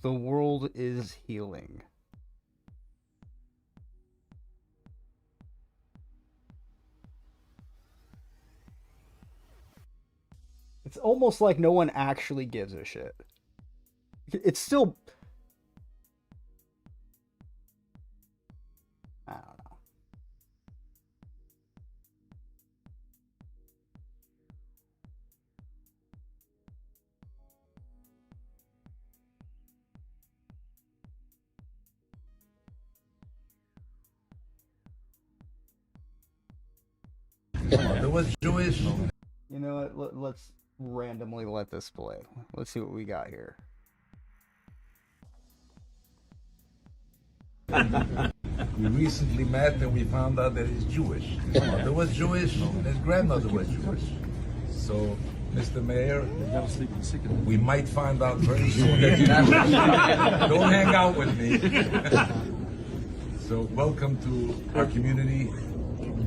The world is healing. It's almost like no one actually gives a shit. It's still... I don't know. There was Jewish. You know what? Let's randomly let this play. Let's see what we got here. We recently met and we found out that he's Jewish. His mother was Jewish and his grandmother was Jewish. So, Mr. Mayor, we might find out very soon that you're Jewish. Don't hang out with me. So, welcome to our community.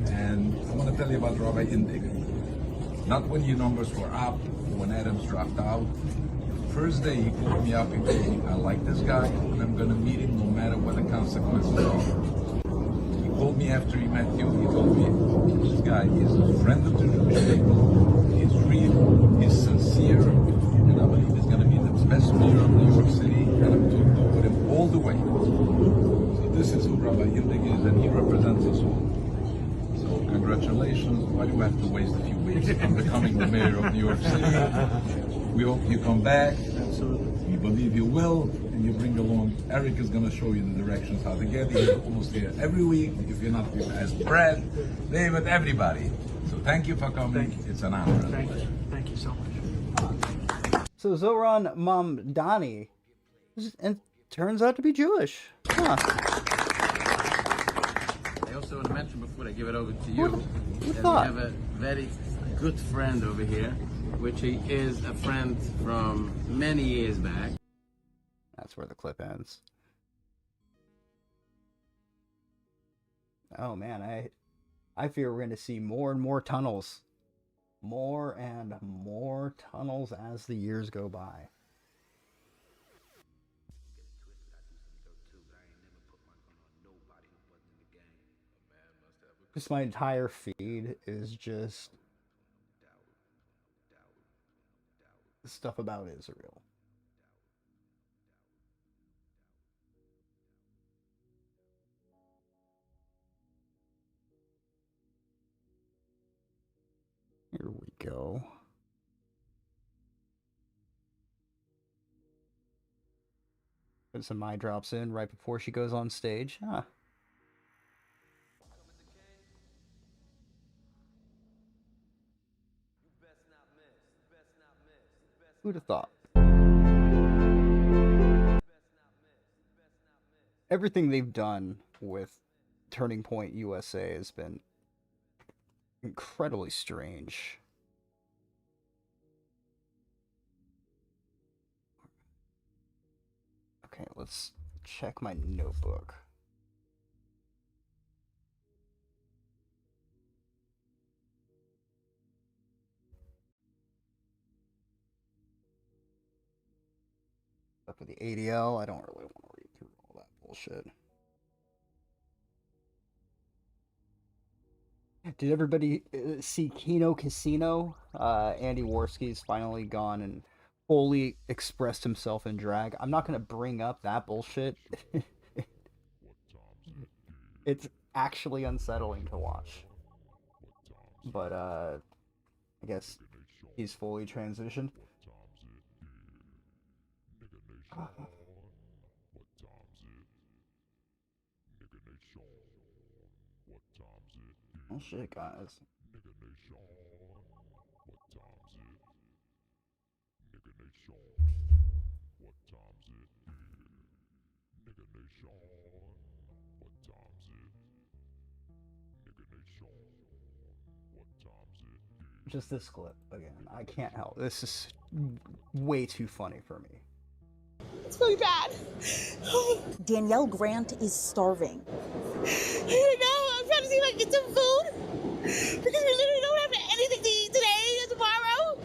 And I want to tell you about Rabbi Indig. Not when your numbers were up, when Adams dropped out. First day he called me up and told me, I like this guy and I'm going to meet him no matter what the consequences are. He called me after he met you. He told me, this guy is a friend of the Jewish people. He's real, he's sincere, and I believe he's going to be the best mayor of New York City, and I'm going to go with him all the way. So this is who Rabbi Indig is, and he represents us all. So congratulations. Why do you have to waste a few weeks on becoming the mayor of New York City? We hope you come back. Absolutely. We believe you will, and you bring along. Eric is going to show you the directions how to get here. Almost here every week. If you're not here, ask Brad, David, everybody. So thank you for coming. Thank you. It's an honor. Thank you. Thank you so much. So Zoran Mamdani, and turns out to be Jewish. Huh. I also want to mention before I give it over to you that we thought? have a very good friend over here, which he is a friend from many years back. That's where the clip ends. Oh man, I fear we're going to see more and more tunnels. More and more tunnels as the years go by. Just my entire feed is just stuff about Israel. Here we go. Put some eye drops in right before she goes on stage. Huh. Who'd have thought? Everything they've done with Turning Point USA has been incredibly strange. Okay, let's check my notebook. Up with the ADL, I don't really want to read through all that bullshit. Did everybody see Kino Casino? Andy Worski's finally gone and fully expressed himself in drag. I'm not going to bring up that bullshit. It's actually unsettling to watch. But, I guess he's fully transitioned. Oh shit, guys. Just this clip again. I can't help. This is way too funny for me. It's really bad. Danielle Grant is starving. I know. I'm trying to see if I can get some food because we literally don't have anything to eat today or tomorrow.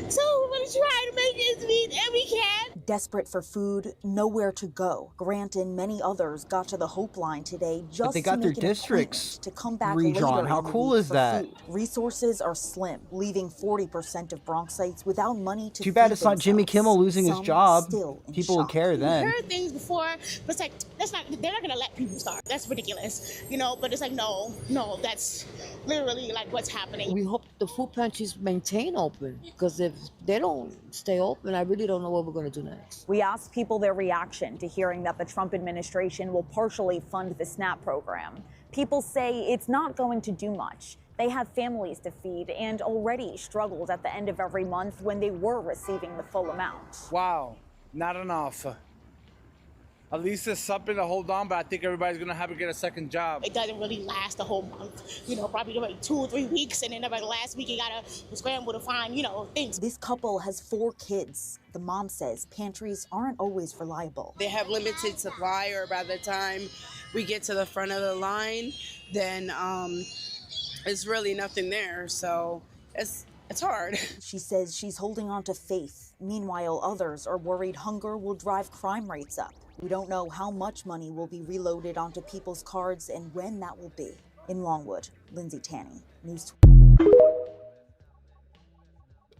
So we're gonna try to make ends meet, and we can. Desperate for food, nowhere to go, Grant and many others got to the Hope Line today just they got to their make an districts appointment to come back redrawn. later How in the cool week is for that? food. Resources are slim, leaving 40% of Bronxites without money to Too bad feed it's not Jimmy themselves. Kimmel losing his Some job. still in People would shock. care We then. heard things before, but it's like they're not gonna let people starve. That's ridiculous, you know. But it's like no, that's literally like what's happening. We hope the food pantries maintain open, because if they don't stay open, I really don't know what we're going to do next. We asked people their reaction to hearing that the Trump administration will partially fund the SNAP program. People say it's not going to do much. They have families to feed and already struggled at the end of every month when they were receiving the full amount. Wow, not enough. At least there's something to hold on, but I think everybody's gonna have to get a second job. It doesn't really last the whole month, you know, probably like 2 or 3 weeks, and then by the last week you gotta scramble to find, you know, things. This couple has 4 kids. The mom says pantries aren't always reliable. They have limited supply, or by the time we get to the front of the line, then it's really nothing there. So it's hard. She says she's holding on to faith. Meanwhile, others are worried hunger will drive crime rates up. We don't know how much money will be reloaded onto people's cards and when that will be. In Longwood, Lindsay Tanney, News 12.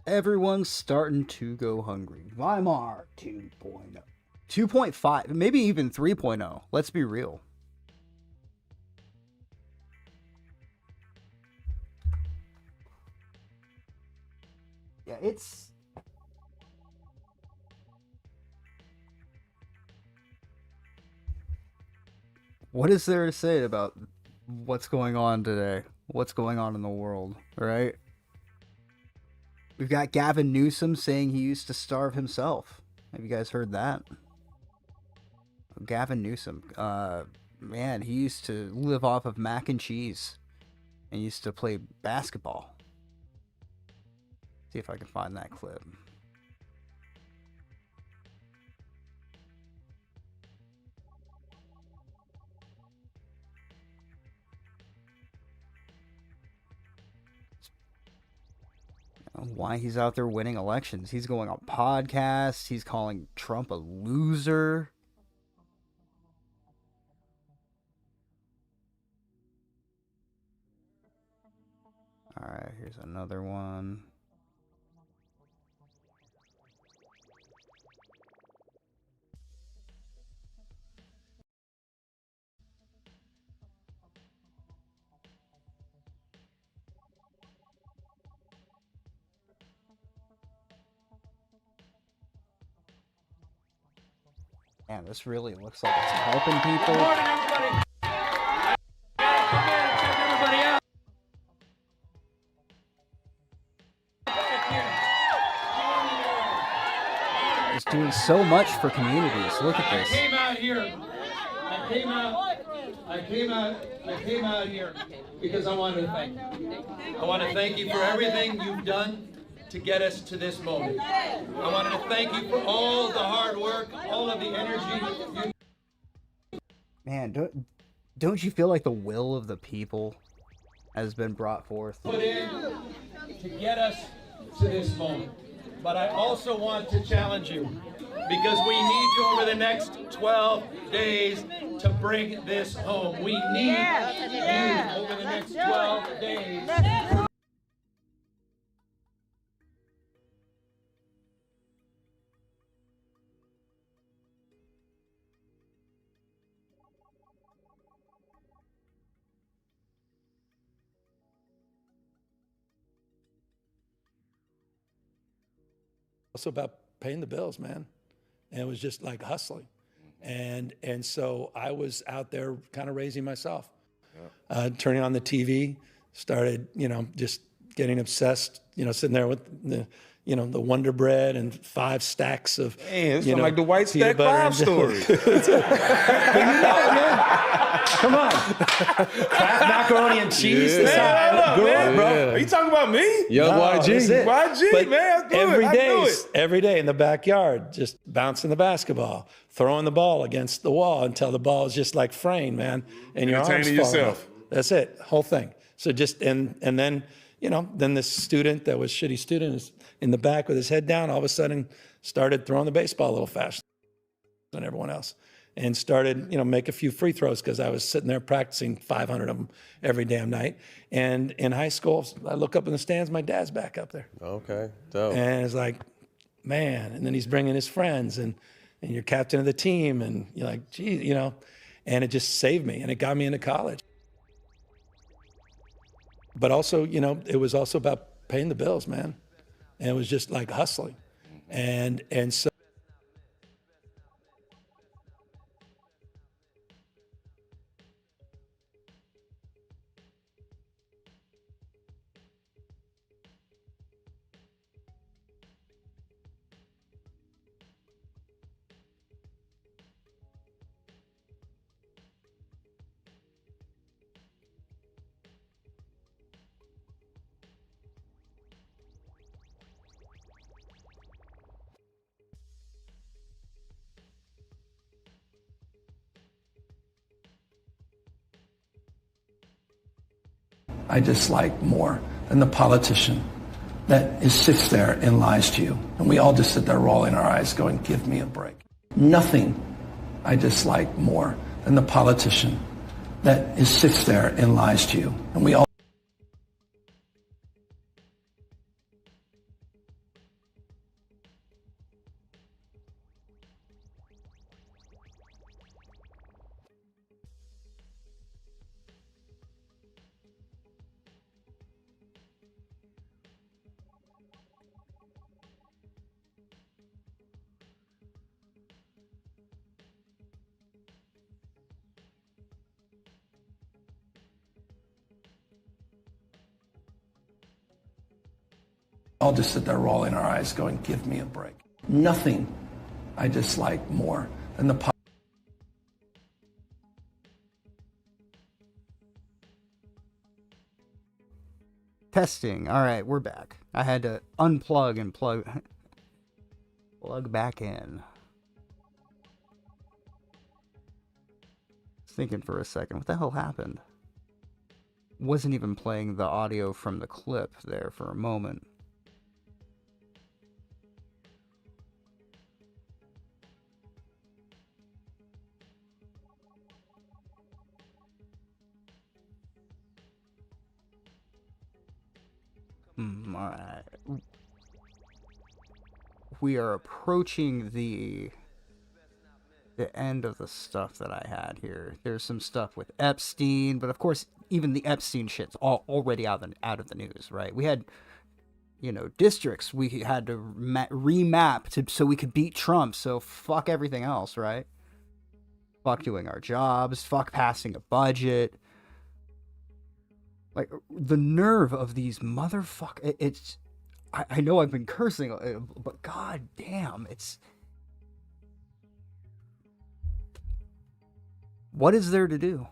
Everyone's starting to go hungry. Weimar 2.0. 2.5, maybe even 3.0. Let's be real. Yeah, it's... What is there to say about what's going on today? What's going on in the world, right? We've got Gavin Newsom saying he used to starve himself. Have you guys heard that? Gavin Newsom, man, he used to live off of mac and cheese and used to play basketball. See if I can find that clip. Why he's out there winning elections. He's going on podcasts. He's calling Trump a loser. All right, here's another one. Man, this really looks like it's helping people. Good morning, everybody. Come in and check everybody out. It's doing so much for communities. Look at this. I came out here. I came out here because I wanted to thank you. I want to thank you for everything you've done to get us to this moment. I wanted to thank you for all the hard work, all of the energy. Man, don't you feel like the will of the people has been brought forth? Put in to get us to this moment. But I also want to challenge you, because we need you over the next 12 days to bring this home. We need you over the next 12 days. Also about paying the bills, man. And it was just like hustling. And so I was out there kind of raising myself. Turning on the TV, started, just getting obsessed, sitting there with the Wonder Bread and 5 stacks of, it's like the White Stack 5 story. Come on. Kraft macaroni and cheese. Bro. Are you talking about me? Young YG. YG, But man. every day in the backyard, just bouncing the basketball, throwing the ball against the wall until the ball is just like fraying, man. And your arms Entertaining falling yourself. off. That's it, whole thing. So just, and then, then this student that was shitty student is in the back with his head down, all of a sudden started throwing the baseball a little faster than everyone else, and started, make a few free throws because I was sitting there practicing 500 of them every damn night. And in high school, I look up in the stands, my dad's back up there. Okay, dope. And it's like, man, and then he's bringing his friends, and you're captain of the team, and you're like, gee, and it just saved me, and it got me into college. But also, it was also about paying the bills, man. And it was just like hustling. And so I dislike more than the politician that sits there and lies to you. And we all just sit there rolling our eyes going, give me a break. Nothing I dislike more than the politician that sits there and lies to you. And we all just sit there rolling our eyes going, give me a break. Nothing I dislike more than the Testing. All right, we're back. I had to unplug and plug back in. Thinking for a second, what the hell happened? Wasn't even playing the audio from the clip there for a moment. All right. We are approaching the end of the stuff that I had here. There's some stuff with Epstein, but of course, even the Epstein shit's already out of the news, right? We had, districts we had to remap so we could beat Trump. So fuck everything else, right? Fuck doing our jobs. Fuck passing a budget. Like, the nerve of these motherfuckers, I know I've been cursing, but god damn, what is there to do?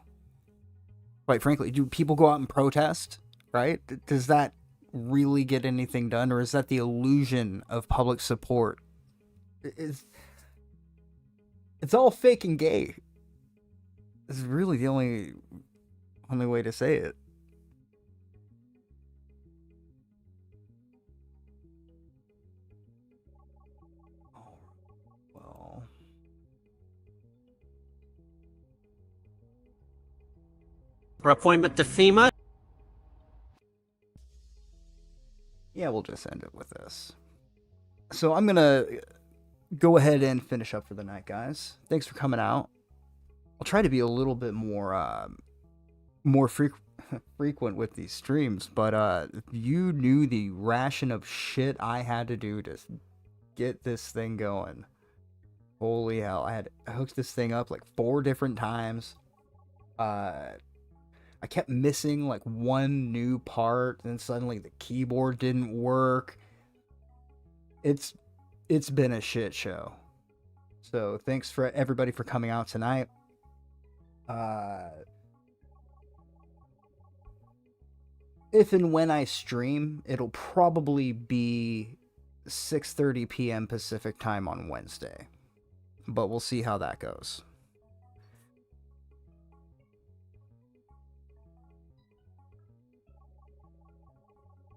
Quite frankly, do people go out and protest, right? Does that really get anything done, or is that the illusion of public support? It's all fake and gay. This is really the only way to say it. For appointment to FEMA? Yeah, we'll just end it with this. So I'm gonna go ahead and finish up for the night, guys. Thanks for coming out. I'll try to be a little bit more frequent with these streams, but if you knew the ration of shit I had to do to get this thing going. Holy hell, I hooked this thing up like 4 different times. I kept missing like one new part, and suddenly the keyboard didn't work. It's been a shit show. So thanks for everybody for coming out tonight. If and when I stream, it'll probably be 6:30 p.m. Pacific time on Wednesday. But we'll see how that goes.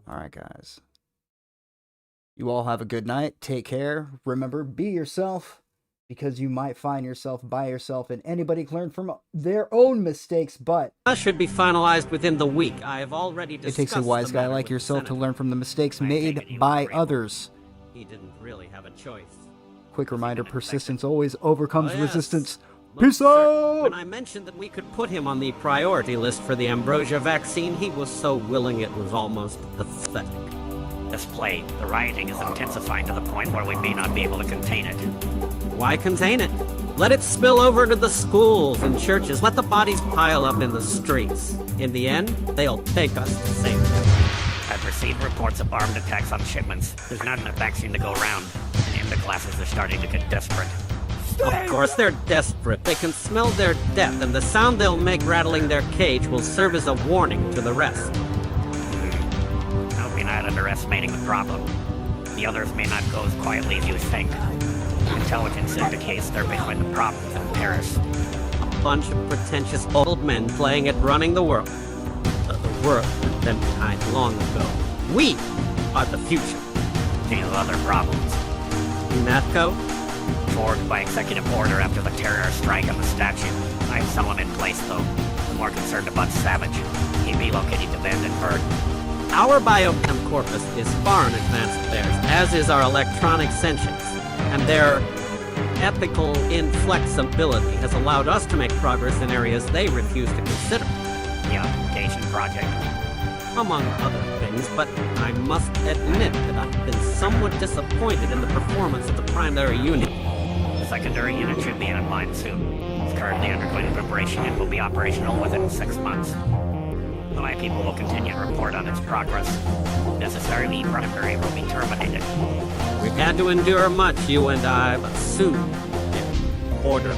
All right, guys. You all have a good night. Take care. Remember, be yourself, because you might find yourself by yourself, and anybody can learn from their own mistakes, but should be finalized within the week. I have already discussed it takes a wise guy like yourself to learn from the mistakes made by others. He didn't really have a choice. Quick reminder, persistence always overcomes Oh, yes. resistance. Look, Peace sir, out! when I mentioned that we could put him on the priority list for the ambrosia vaccine, he was so willing it was almost pathetic. This plague, the rioting is intensifying to the point where we may not be able to contain it. Why contain it? Let it spill over to the schools and churches. Let the bodies pile up in the streets. In the end, they'll take us to safety. I've received reports of armed attacks on shipments. There's not enough vaccine to go around, and the classes are starting to get desperate. Of course, they're desperate. They can smell their death, and the sound they'll make rattling their cage will serve as a warning to the rest. I hope you're not underestimating the problem. The others may not go as quietly as you think. Intelligence indicates they're behind the problems in Paris. A bunch of pretentious old men playing at running the world. But the world left them behind long ago. We are the future. These other problems. UNATCO? Forged by executive order after the terror strike on the statue. I have someone in place, though. I'm more concerned about Savage. He relocated to Vandenberg. Our biochem corpus is far in advance of theirs, as is our electronic sentience. And their ethical inflexibility has allowed us to make progress in areas they refuse to consider. The Application Project. Among other things, but I must admit that I've been somewhat disappointed in the performance of the primary unit. The secondary unit should be online soon. It's currently undergoing preparation and will be operational within 6 months. My people will continue to report on its progress. Necessarily, primary will be terminated. We've had to endure much, you and I, but soon, in order.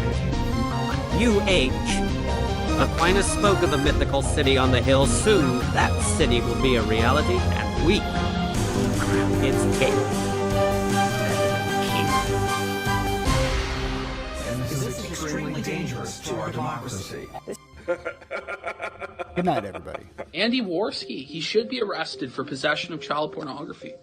UH. Aquinas spoke of the mythical city on the hill. Soon, that city will be a reality, and we crown its king. And this is extremely dangerous to our democracy. Good night, everybody. Andy Worski, he should be arrested for possession of child pornography.